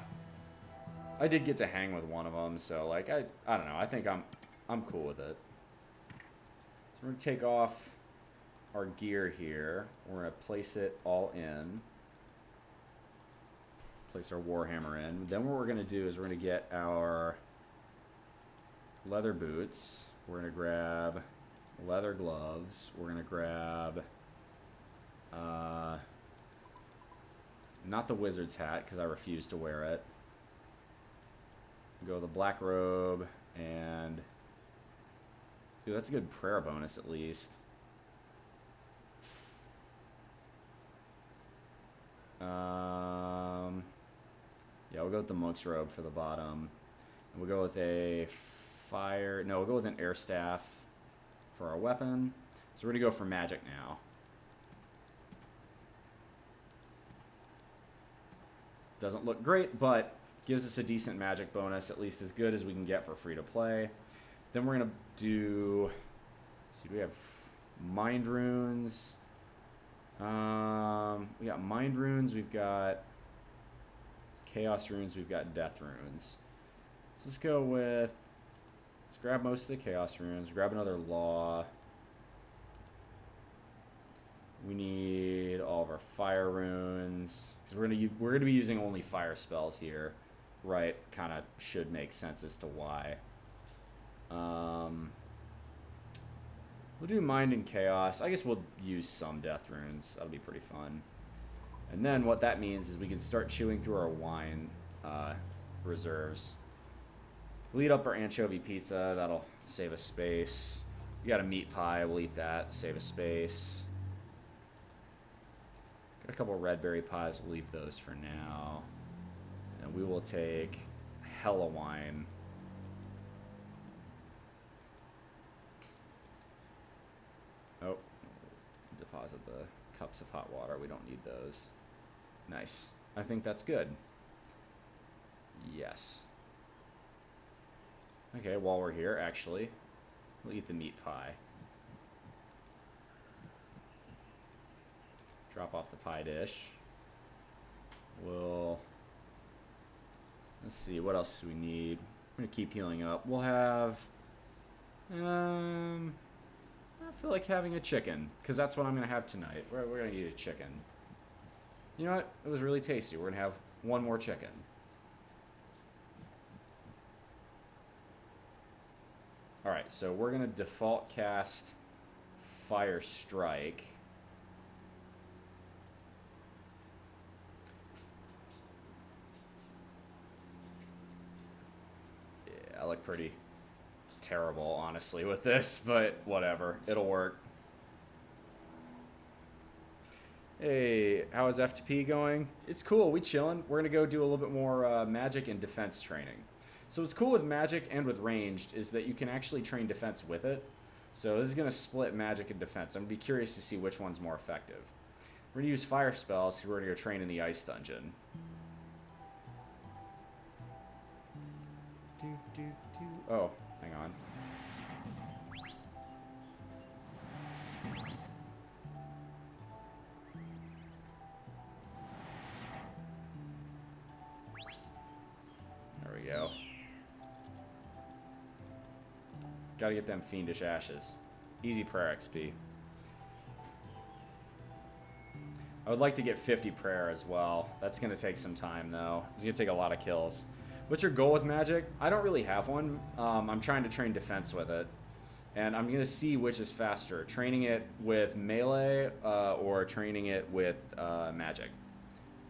I did get to hang with one of them, so, like, I don't know. I think I'm cool with it. So we're going to take off our gear here. We're going to place it all in. Place our Warhammer in. Then what we're going to do is we're going to get our leather boots. We're going to grab leather gloves. We're going to grab not the wizard's hat because I refuse to wear it. Go the black robe and dude, that's a good prayer bonus at least. Yeah, we'll go with the monk's robe for the bottom. And we'll go with a fire... No, we'll go with an air staff for our weapon. So we're going to go for magic now. Doesn't look great, but gives us a decent magic bonus, at least as good as we can get for free to play. Then we're going to do... Let's see, we have mind runes. We got mind runes, we've got chaos runes, we've got death runes. So let's go with, let's grab most of the chaos runes, grab another law. We need all of our fire runes because we're gonna be using only fire spells here, right? Kind of should make sense as to why. We'll do mind and chaos. I guess we'll use some death runes. That'll be pretty fun. And then what that means is we can start chewing through our wine reserves. We'll eat up our anchovy pizza. That'll save us space. We got a meat pie. We'll eat that. Save us space. Got a couple red berry pies. We'll leave those for now. And we will take hella wine. Oh, deposit the cups of hot water. We don't need those. Nice. I think that's good. Yes. Okay, while we're here, actually, we'll eat the meat pie. Drop off the pie dish. We'll... Let's see, what else do we need? I'm going to keep healing up. We'll have... I feel like having a chicken, because that's what I'm going to have tonight. We're going to eat a chicken. You know what? It was really tasty. We're going to have one more chicken. Alright, so we're going to default cast Fire Strike. Yeah, I look pretty terrible, honestly, with this, but whatever. It'll work. Hey, how is FTP going? It's cool. We chillin'. We're going to go do a little bit more magic and defense training. So what's cool with magic and with ranged is that you can actually train defense with it. So this is going to split magic and defense. I'm going to be curious to see which one's more effective. We're going to use fire spells because we're going to go train in the ice dungeon. Oh, hang on. There we go. Gotta get them fiendish ashes. Easy prayer XP. I would like to get 50 prayer as well. That's gonna take some time though. It's gonna take a lot of kills. What's your goal with magic? I don't really have one. I'm trying to train defense with it. And I'm gonna see which is faster. Training it with melee or training it with magic.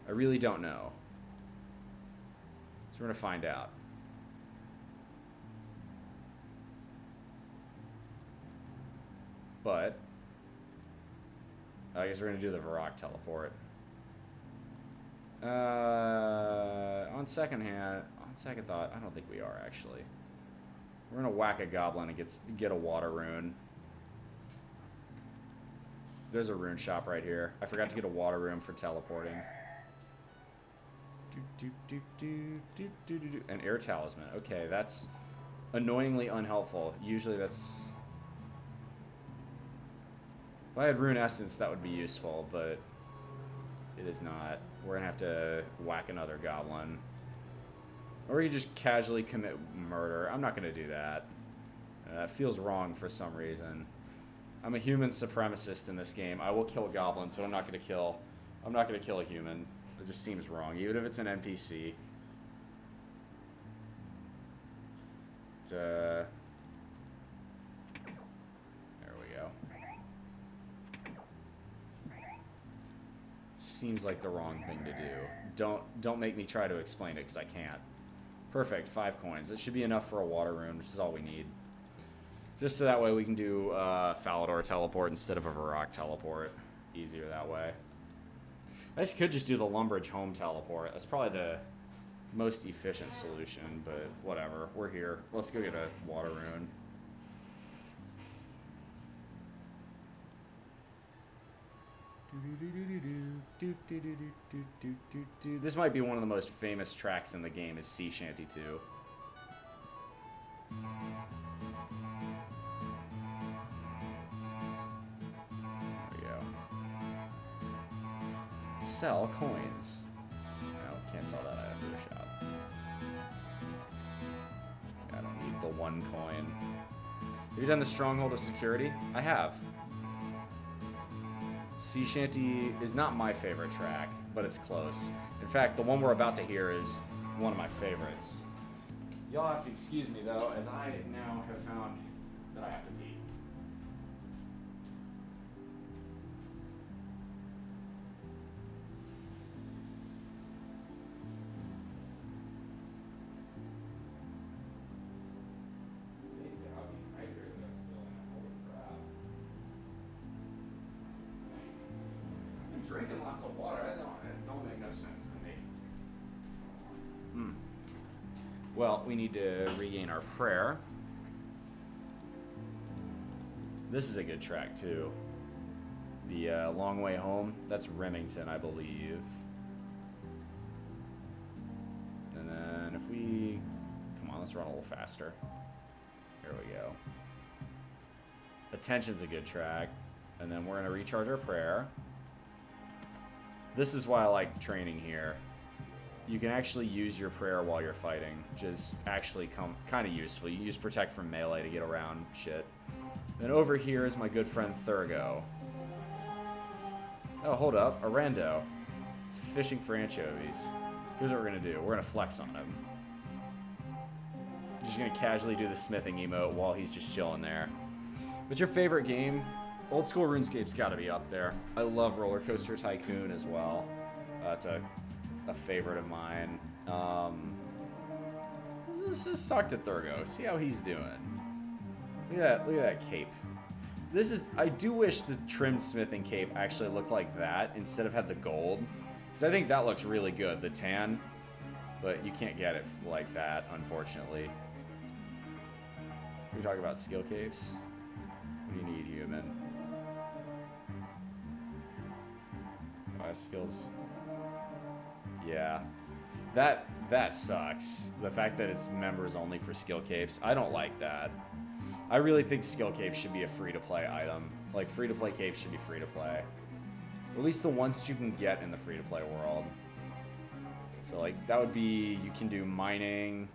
I really don't know. So we're gonna find out. But I guess we're gonna do the Varrock teleport. On second thought, I don't think we are actually. We're gonna whack a goblin and get a water rune. There's a rune shop right here. I forgot to get a water rune for teleporting. An air talisman. Okay, that's annoyingly unhelpful. Usually that's... If I had rune essence, that would be useful, but it is not. We're gonna have to whack another goblin. Or you just casually commit murder. I'm not gonna do that. That feels wrong for some reason. I'm a human supremacist in this game. I will kill goblins, but I'm not gonna kill a human. It just seems wrong, even if it's an NPC. There we go. Seems like the wrong thing to do. Don't make me try to explain it, because I can't. Perfect, 5 coins. That should be enough for a water rune, which is all we need. Just so that way we can do Falador teleport instead of a Varrock teleport. Easier that way. I guess you could just do the Lumbridge home teleport. That's probably the most efficient solution, but whatever. We're here. Let's go get a water rune. This might be one of the most famous tracks in the game is Sea Shanty 2. There we go. Sell coins. No, can't sell that item to the shop. I don't need the 1 coin. Have you done the Stronghold of Security? I have. Sea Shanty is not my favorite track, but it's close. In fact, the one we're about to hear is one of my favorites. Y'all have to excuse me, though, as I now have found that I have to pee. Drinking lots of water, it don't make no sense to me. Well, we need to regain our prayer. This is a good track, too. The Long Way Home, that's Remington, I believe. And then if we... Come on, let's run a little faster. Here we go. Attention's a good track. And then we're going to recharge our prayer. This is why I like training here. You can actually use your prayer while you're fighting, which is actually kind of useful. You use protect from melee to get around shit. Then over here is my good friend Thurgo. Oh, hold up. A rando. He's fishing for anchovies. Here's what we're going to do. We're going to flex on him. Just going to casually do the smithing emote while he's just chilling there. What's your favorite game? Old school RuneScape's got to be up there. I love Roller Coaster Tycoon as well. It's a favorite of mine. Let's talk to Thurgo. See how he's doing. Look at that cape. I do wish the trimmed smithing cape actually looked like that instead of had the gold. Because I think that looks really good, the tan. But you can't get it like that, unfortunately. Can we talk about skill capes? What do you need, human? Skills. Yeah. That sucks. The fact that it's members only for skill capes. I don't like that. I really think skill capes should be a free-to-play item. Like, free-to-play capes should be free-to-play. At least the ones that you can get in the free-to-play world. So, like, that would be... You can do mining.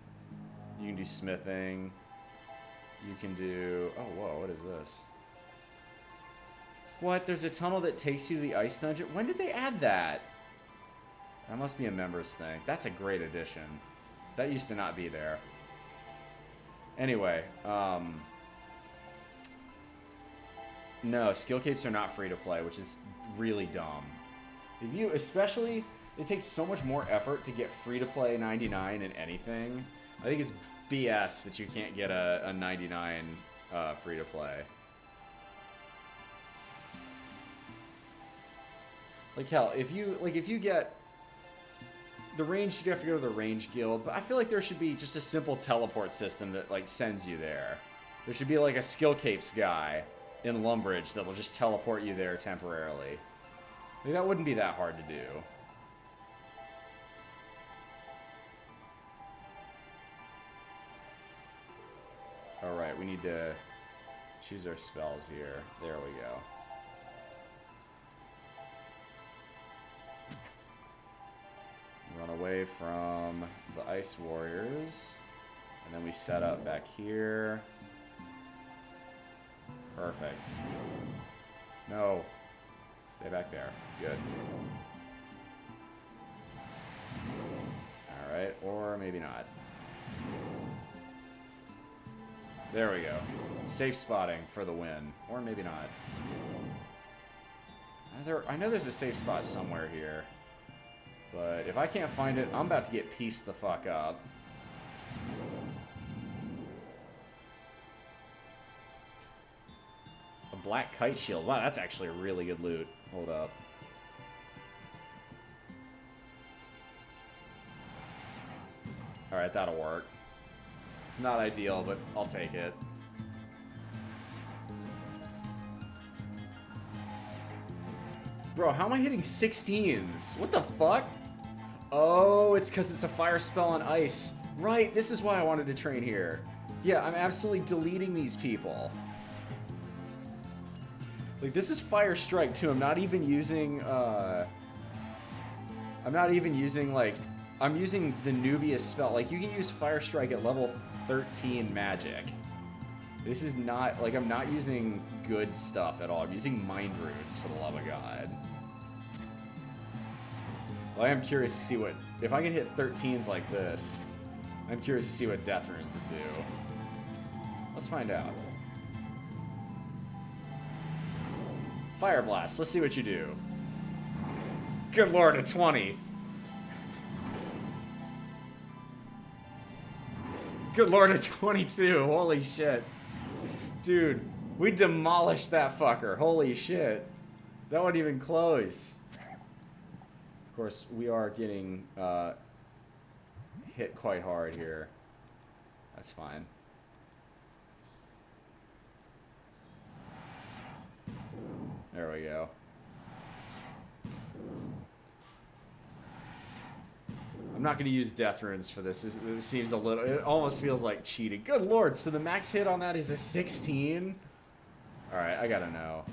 You can do smithing. You can do... Oh, whoa, what is this? What? There's a tunnel that takes you to the ice dungeon? When did they add that? That must be a members thing. That's a great addition. That used to not be there. Anyway, no, skill capes are not free to play, which is really dumb. If you, especially, it takes so much more effort to get free to play 99 in anything. I think it's BS that you can't get a 99 free to play. Like hell, if you get the range, you have to go to the range guild, but I feel like there should be just a simple teleport system that like sends you there. There should be like a skill capes guy in Lumbridge that will just teleport you there temporarily. Maybe that wouldn't be that hard to do. Alright, we need to choose our spells here. There we go. Run away from the Ice Warriors. And then we set up back here. Perfect. No. Stay back there. Good. Alright, or maybe not. There we go. Safe spotting for the win. Or maybe not. I know there's a safe spot somewhere here. But if I can't find it, I'm about to get pieced the fuck up. A black kite shield. Wow, that's actually a really good loot. Hold up. Alright, that'll work. It's not ideal, but I'll take it. Bro, how am I hitting 16s? What the fuck? Oh, it's because it's a fire spell on ice. Right, this is why I wanted to train here. Yeah, I'm absolutely deleting these people. Like, this is Fire Strike, too. I'm not even using, like... I'm using the Nubius spell. Like, you can use Fire Strike at level 13 magic. This is not... Like, I'm not using good stuff at all. I'm using Mind Roots, for the love of God. Well, I am curious to see what... If I can hit 13s like this, I'm curious to see what Death Runes would do. Let's find out. Fire Blast. Let's see what you do. Good lord, a 20. Good lord, a 22. Holy shit. Dude, we demolished that fucker. Holy shit. That wasn't even close. Of course, we are getting hit quite hard here. That's fine. There we go. I'm not going to use Death Runes for this. This seems a little... It almost feels like cheating. Good lord, so the max hit on that is a 16? Alright, I gotta know.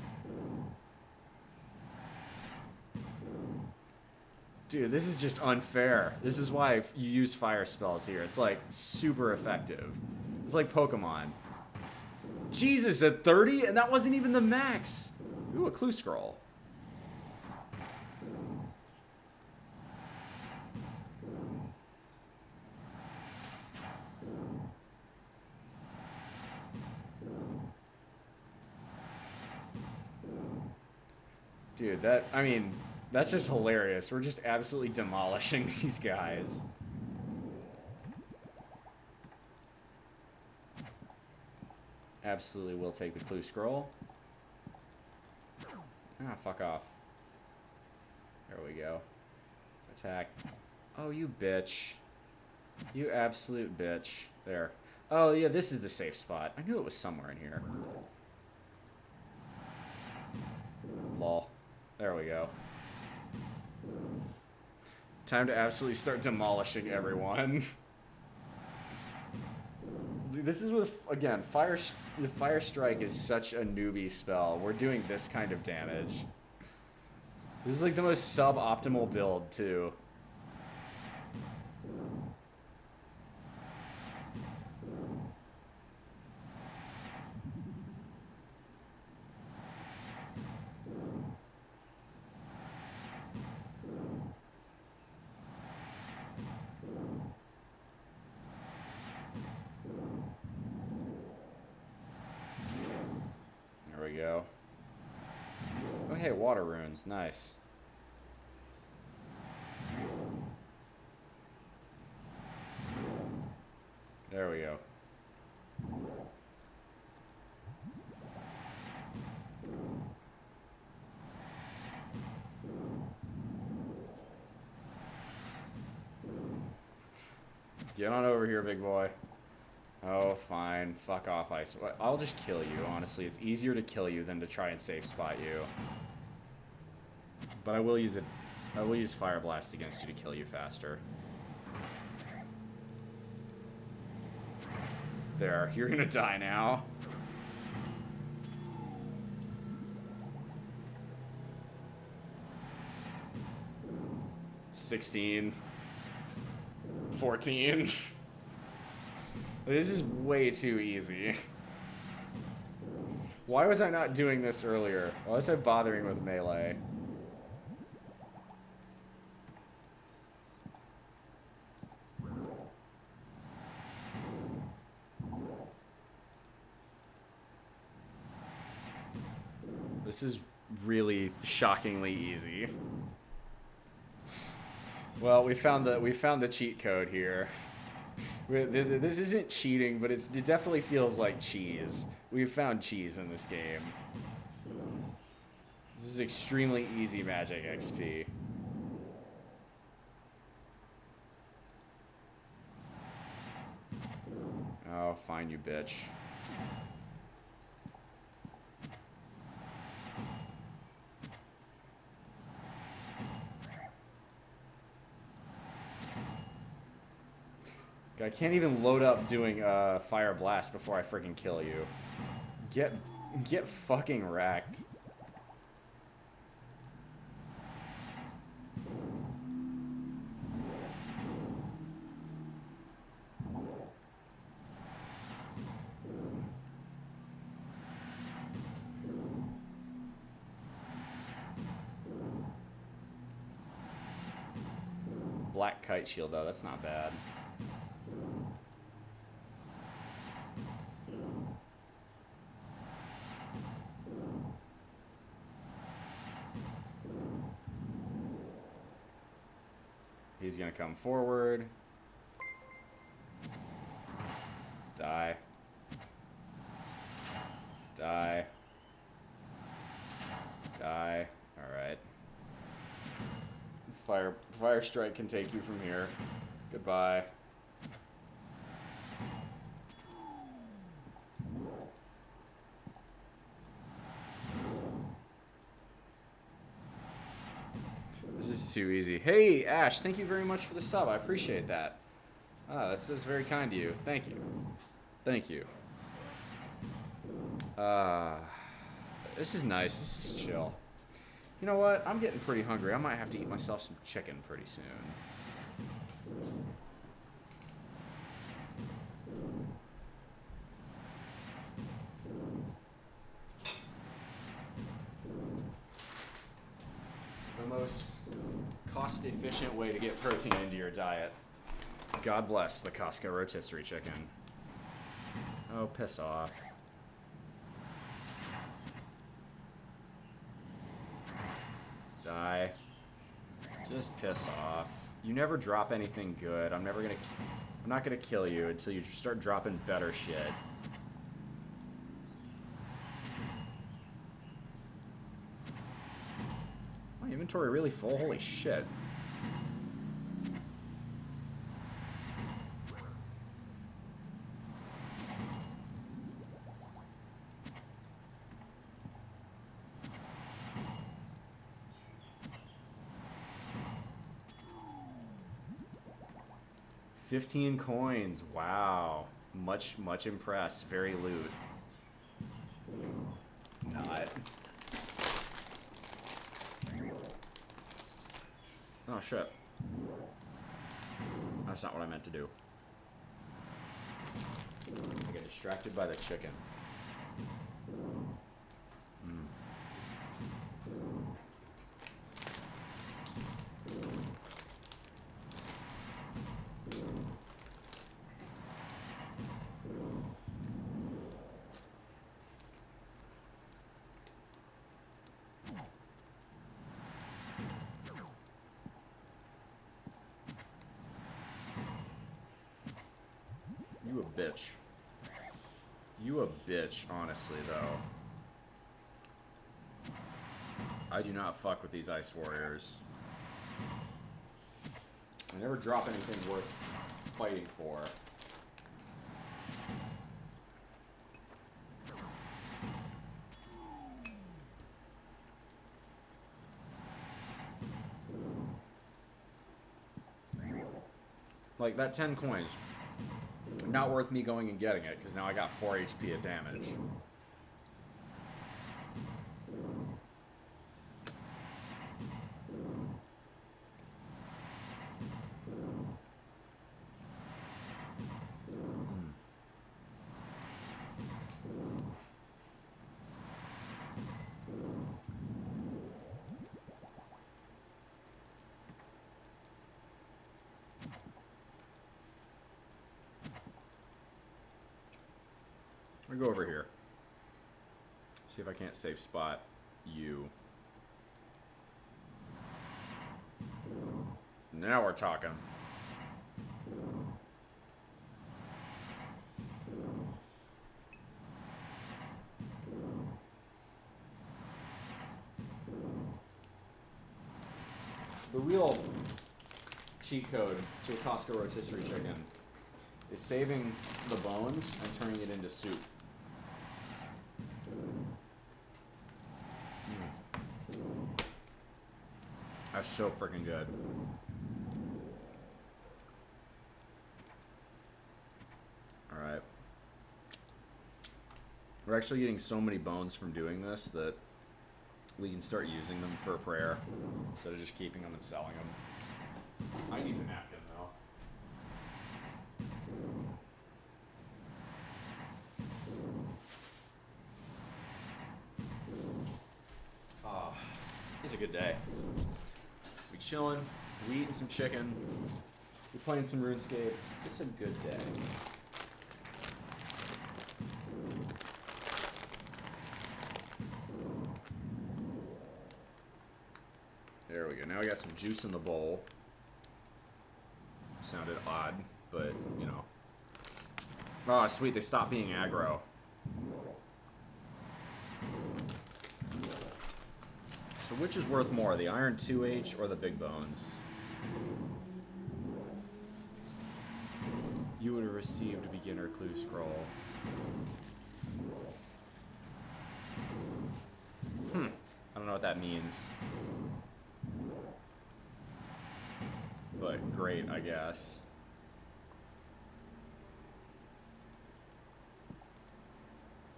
Dude, this is just unfair. This is why you use fire spells here. It's like super effective. It's like Pokemon. Jesus, at 30? And that wasn't even the max. Ooh, a clue scroll. Dude, I mean, that's just hilarious. We're just absolutely demolishing these guys. Absolutely will take the clue scroll. Ah, fuck off. There we go. Attack. Oh, you bitch. You absolute bitch. There. Oh, yeah, this is the safe spot. I knew it was somewhere in here. Lol. There we go. Time to absolutely start demolishing everyone. This is with, again, the Fire Strike is such a newbie spell. We're doing this kind of damage. This is like the most suboptimal build, too. There we go. Oh, hey, water runes. Nice. There we go. Get on over here, big boy. Oh, fine. Fuck off, Ice. I'll just kill you, honestly. It's easier to kill you than to try and safe spot you. But I will use it. I will use Fire Blast against you to kill you faster. There. You're gonna die now. $16. 14. This is way too easy. Why was I not doing this earlier? Why was I bothering with melee? This is really shockingly easy. Well, we found the cheat code here. This isn't cheating, but it definitely feels like cheese. We've found cheese in this game. This is extremely easy magic XP. Oh, fine, you bitch. I can't even load up doing Fire Blast before I freaking kill you. Get fucking wrecked. Black Kite Shield, though, that's not bad. He's gonna come forward. Die. Die. Die. Alright. Fire Strike can take you from here. Goodbye. This is too easy. Hey, Ash, thank you very much for the sub. I appreciate that. Ah, that's very kind of you. Thank you. Thank you. This is nice. This is chill. You know what? I'm getting pretty hungry. I might have to eat myself some chicken pretty soon. most cost-efficient way to get protein into your diet. God bless the Costco rotisserie chicken. Oh, piss off. Die. Just piss off. You never drop anything good. I'm not gonna kill you until you start dropping better shit. My inventory really full? Holy shit. $15 coins. Wow. Much impressed. Very loot. Not. Oh, shit. That's not what I meant to do. I get distracted by the chicken. You a bitch. You a bitch, honestly, though. I do not fuck with these ice warriors. I never drop anything worth fighting for. Like, that 10 coins, not worth me going and getting it, because now I got 4 HP of damage. I'm gonna go over here. See if I can't safe spot you. Now we're talking. The real cheat code to a Costco rotisserie chicken is saving the bones and turning it into soup. That's so freaking good. Alright. We're actually getting so many bones from doing this that we can start using them for a prayer instead of just keeping them and selling them. I need a napkin though. Ah, it's a good day. We chilling, we eating some chicken, we playing some RuneScape. It's a good day. There we go. Now we got some juice in the bowl. Sounded odd, but you know. Oh, sweet! They stopped being aggro. So which is worth more, the Iron 2H or the Big Bones? You would have received a beginner clue scroll. I don't know what that means. But great, I guess.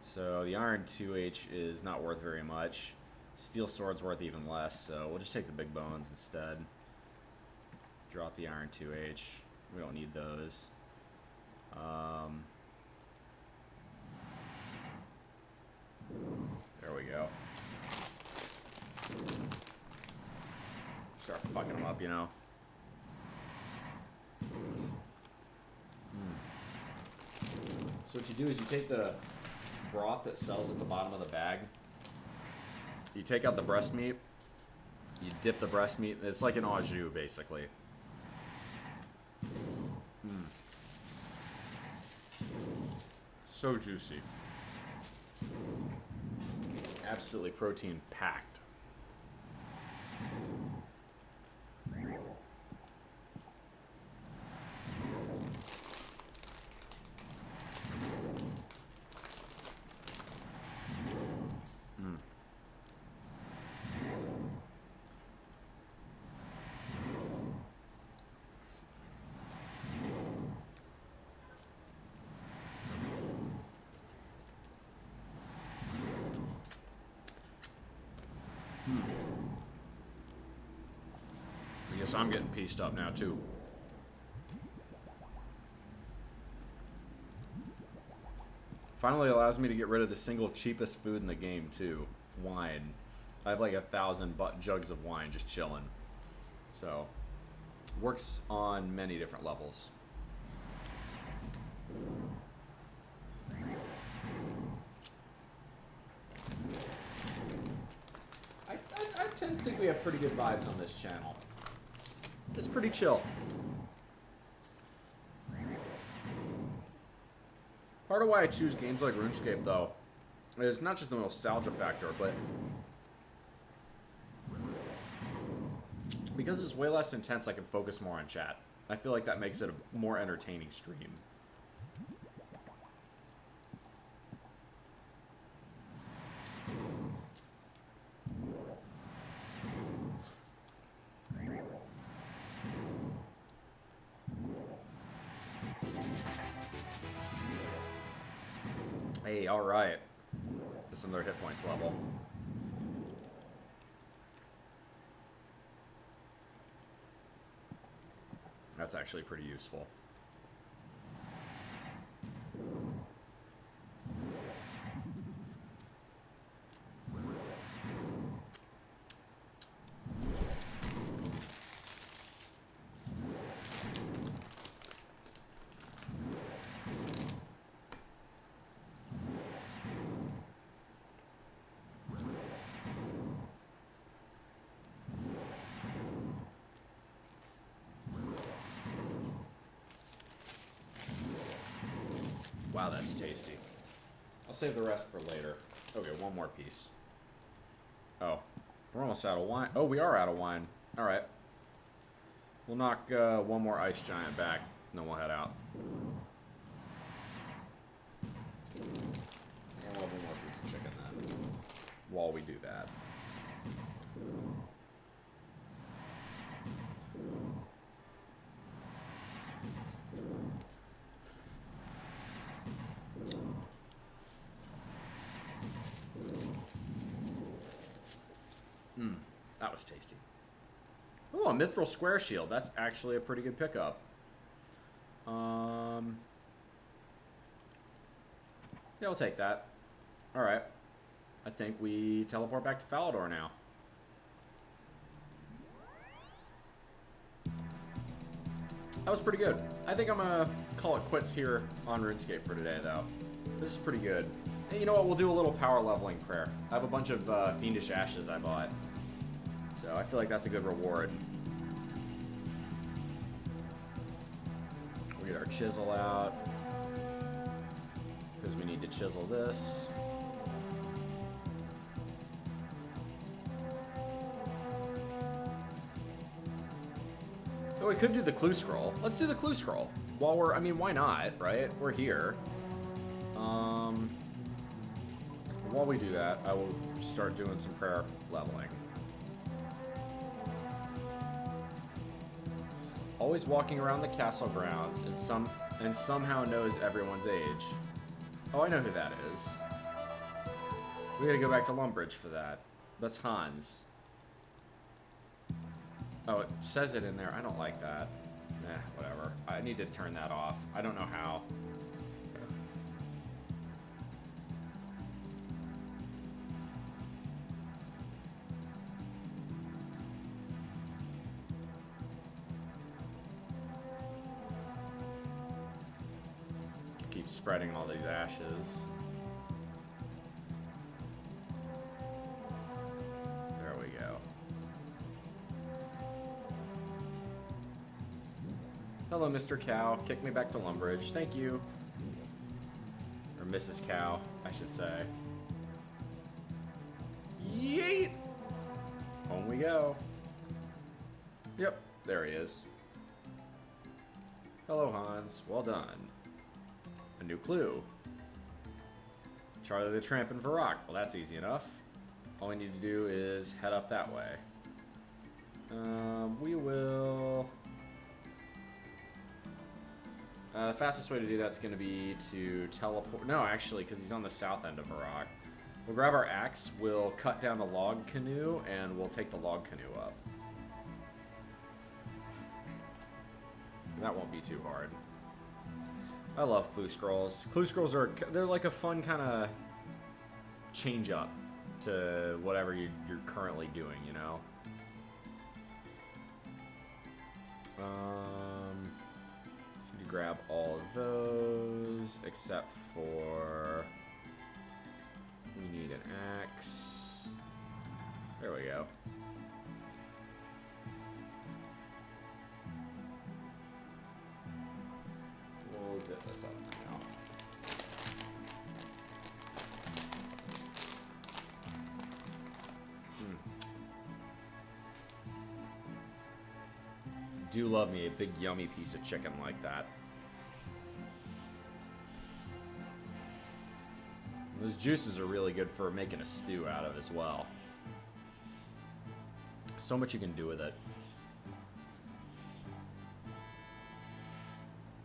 So the Iron 2H is not worth very much. Steel Sword's worth even less, so we'll just take the Big Bones instead. Drop the Iron 2H. We don't need those. There we go. Start fucking them up, you know. So what you do is you take the broth that sells at the bottom of the bag. You take out the breast meat. You dip the breast meat. It's like an au jus, basically. So juicy. Absolutely protein packed. I guess I'm getting pieced up now, too. Finally allows me to get rid of the single cheapest food in the game, too. Wine. I have like 1,000 jugs of wine just chilling. So, works on many different levels. I tend to think we have pretty good vibes on this channel. It's pretty chill. Part of why I choose games like RuneScape, though, is not just the nostalgia factor, but because it's way less intense, I can focus more on chat. I feel like that makes it a more entertaining stream. Hey, alright. That's another hit points level. That's actually pretty useful. Wow, that's tasty. I'll save the rest for later. Okay, one more piece. Oh, we're almost out of wine. Oh, we are out of wine. All right. We'll knock one more ice giant back, and then we'll head out. And we'll have one more piece of chicken then, while we do that. That was tasty. Oh, a Mithril Square Shield. That's actually a pretty good pickup. Yeah, we'll take that. Alright. I think we teleport back to Falador now. That was pretty good. I think I'm gonna call it quits here on RuneScape for today, though. This is pretty good. Hey, you know what? We'll do a little power leveling prayer. I have a bunch of Fiendish Ashes I bought. So I feel like that's a good reward. We'll get our chisel out, because we need to chisel this. Oh, we could do the clue scroll. Let's do the clue scroll. While we're, I mean, why not, right? We're here. While we do that, I will start doing some prayer leveling. Always walking around the castle grounds and somehow knows everyone's age. Oh, I know who that is. We gotta go back to Lumbridge for that. That's Hans. Oh, it says it in there. I don't like that. Whatever. I need to turn that off. I don't know how. spreading all these ashes. There we go. Hello, Mr. Cow. Kick me back to Lumbridge. Thank you. Or Mrs. Cow, I should say. Yeet! Home we go. Yep, there he is. Hello, Hans. Well done. A new clue. Charlie the Tramp and Varrock. Well, that's easy enough. All we need to do is head up that way. We will... the fastest way to do that's going to be to teleport... No, actually, because he's on the south end of Varrock. We'll grab our axe, we'll cut down the log canoe, and we'll take the log canoe up. That won't be too hard. I love clue scrolls. Clue scrolls are, they're like a fun kind of change up to whatever you're currently doing, you know? Should grab all of those, except for, we need an axe. There we go. We'll zip this up for now. Do love me a big yummy piece of chicken like that. Those juices are really good for making a stew out of as well. So much you can do with it.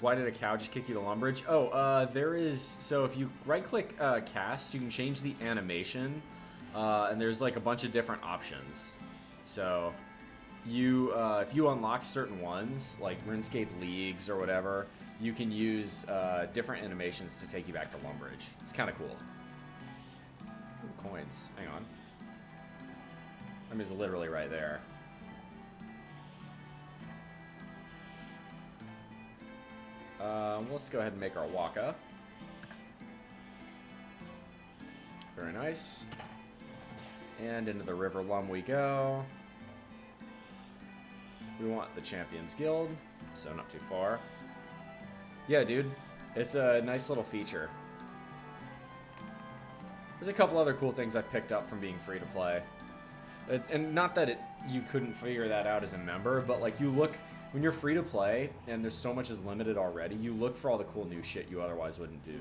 Why did a cow just kick you to Lumbridge? Oh, there is... So if you right-click cast, you can change the animation. And there's like a bunch of different options. So you, if you unlock certain ones, like RuneScape Leagues or whatever, you can use different animations to take you back to Lumbridge. It's kind of cool. Ooh, coins. Hang on. I mean, it's literally right there. Let's go ahead and make our waka. Very nice. And into the River Lum we go. We want the Champions Guild, so not too far. Yeah, dude. It's a nice little feature. There's a couple other cool things I've picked up from being free to play. And not that you couldn't figure that out as a member, but like you look... When you're free to play, and there's so much is limited already, you look for all the cool new shit you otherwise wouldn't do.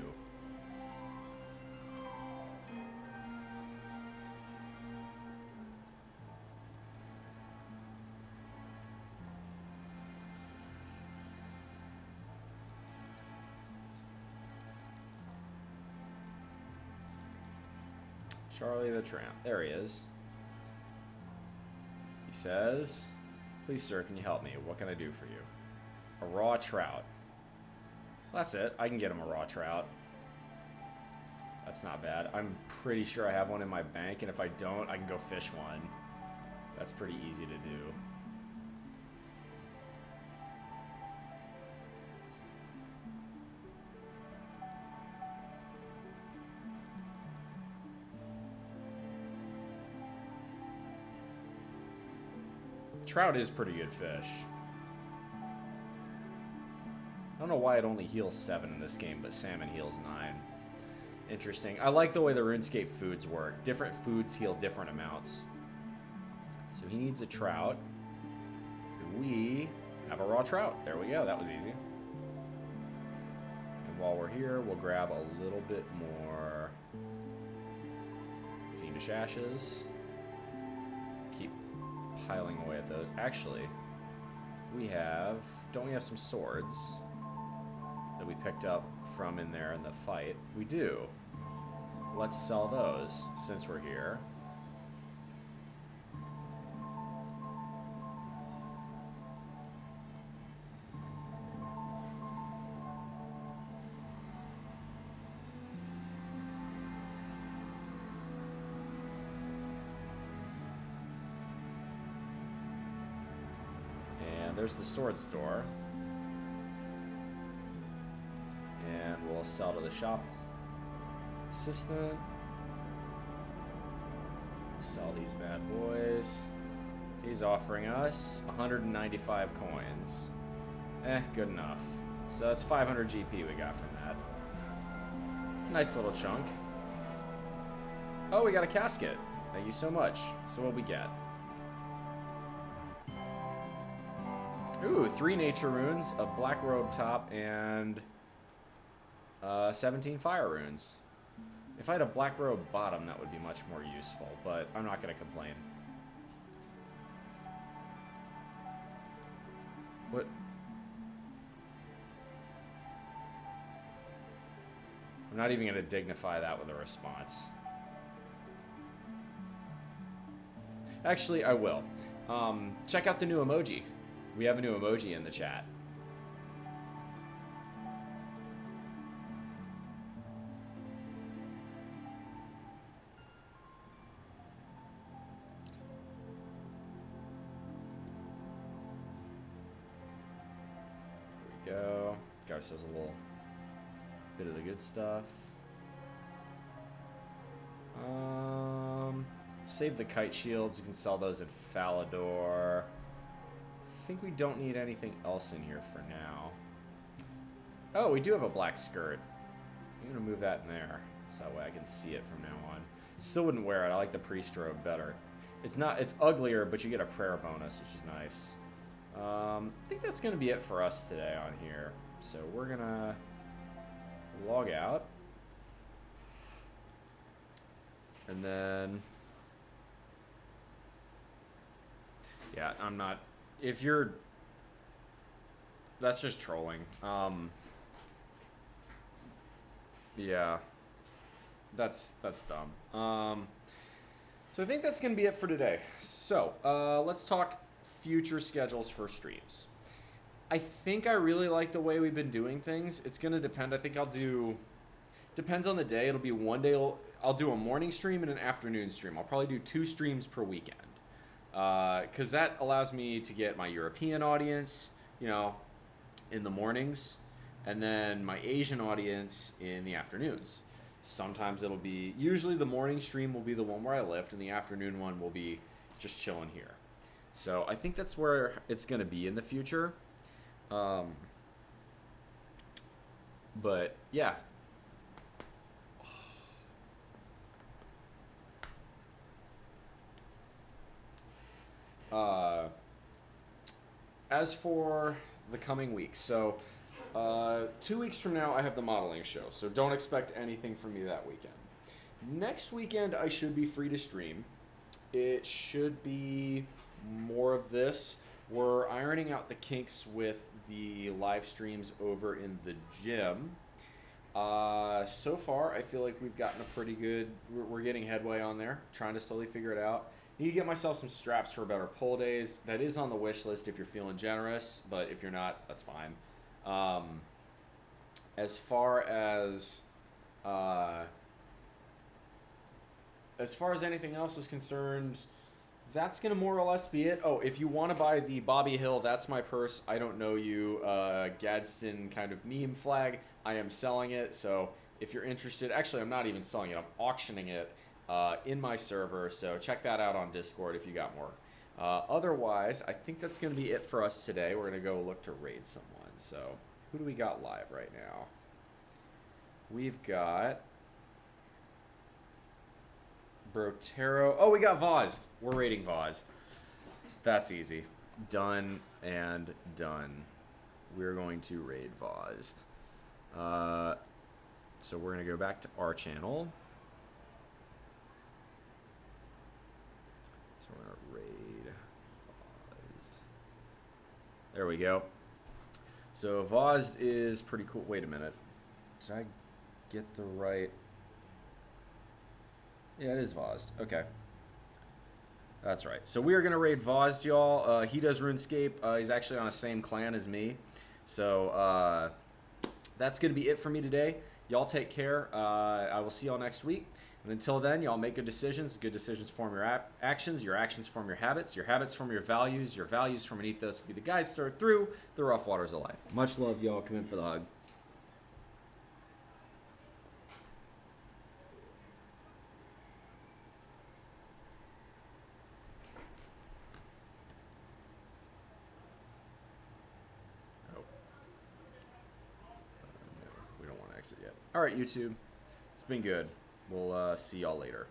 Charlie the Tramp. There he is. He says... Please, sir, can you help me? What can I do for you? A raw trout. Well, that's it. I can get him a raw trout. That's not bad. I'm pretty sure I have one in my bank, and if I don't, I can go fish one. That's pretty easy to do. Trout is pretty good fish. I don't know why it only heals 7 in this game, but salmon heals 9. Interesting. I like the way the RuneScape foods work. Different foods heal different amounts. So he needs a trout. We have a raw trout. There we go. That was easy. And while we're here, we'll grab a little bit more Fiendish Ashes. Keep piling away at those. Actually, we have... Don't we have some swords that we picked up from in there in the fight? We do. Let's sell those since we're here. And there's the sword store. And little sell to the shop assistant. Sell these bad boys. He's offering us 195 coins. Good enough. So that's 500 GP we got from that. Nice little chunk. Oh, we got a casket. Thank you so much. So what we get? Ooh, 3 nature runes, a black robe top, and 17 fire runes. If I had a black robe bottom, that would be much more useful, but I'm not going to complain. What? I'm not even going to dignify that with a response. Actually, I will. Check out the new emoji. We have a new emoji in the chat. There we go. Got ourselves a little bit of the good stuff. Save the kite shields. You can sell those at Falador. I think we don't need anything else in here for now. Oh, we do have a black skirt. I'm going to move that in there so that way I can see it from now on. Still wouldn't wear it. I like the priest robe better. It's uglier, but you get a prayer bonus, which is nice. I think that's going to be it for us today on here. So we're going to log out. And then... yeah, I'm not... if you're... that's just trolling. Yeah. That's dumb. So I think that's going to be it for today. So, let's talk future schedules for streams. I think I really like the way we've been doing things. It's going to depend. I think I'll do... depends on the day. It'll be one day... I'll do a morning stream and an afternoon stream. I'll probably do 2 streams per weekend. Because that allows me to get my European audience, you know, in the mornings, and then my Asian audience in the afternoons. Sometimes it'll be, usually the morning stream will be the one where I lift, and the afternoon one will be just chilling here. So I think that's where it's going to be in the future. But yeah. As for the coming weeks, so 2 weeks from now I have the modeling show, so don't expect anything from me that weekend. Next weekend I should be free to stream. It should be more of this. We're ironing out the kinks with the live streams over in the gym. So far I feel like we've gotten a pretty good, we're getting headway on there, trying to slowly figure it out. Need to get myself some straps for better pull days. That is on the wish list if you're feeling generous, but if you're not, that's fine. As far as anything else is concerned, that's gonna more or less be it. Oh, if you want to buy the Bobby Hill, that's my purse, I don't know you, Gadsden kind of meme flag, I am selling it. So if you're interested, actually I'm not even selling it, I'm auctioning it. In my server, so check that out on Discord if you got more. Otherwise, I think that's going to be it for us today. We're going to go look to raid someone. So, who do we got live right now? We've got Brotero. Oh, we got Vozd. We're raiding Vozd. That's easy. Done and done. We're going to raid Vozd. So we're going to go back to our channel. Raid Vozd. There we go. So Vozd is pretty cool. Wait a minute. Did I get the right? Yeah, it is Vozd. Okay. That's right. So we are going to raid Vozd, y'all. He does RuneScape. He's actually on the same clan as me. So that's going to be it for me today. Y'all take care. I will see y'all next week. And until then, y'all make good decisions. Good decisions form your actions form your habits form your values form an ethos to be the guide through the rough waters of life. Much love, y'all. Come in for the hug. fix it yet. All right, YouTube. It's been good. We'll see y'all later.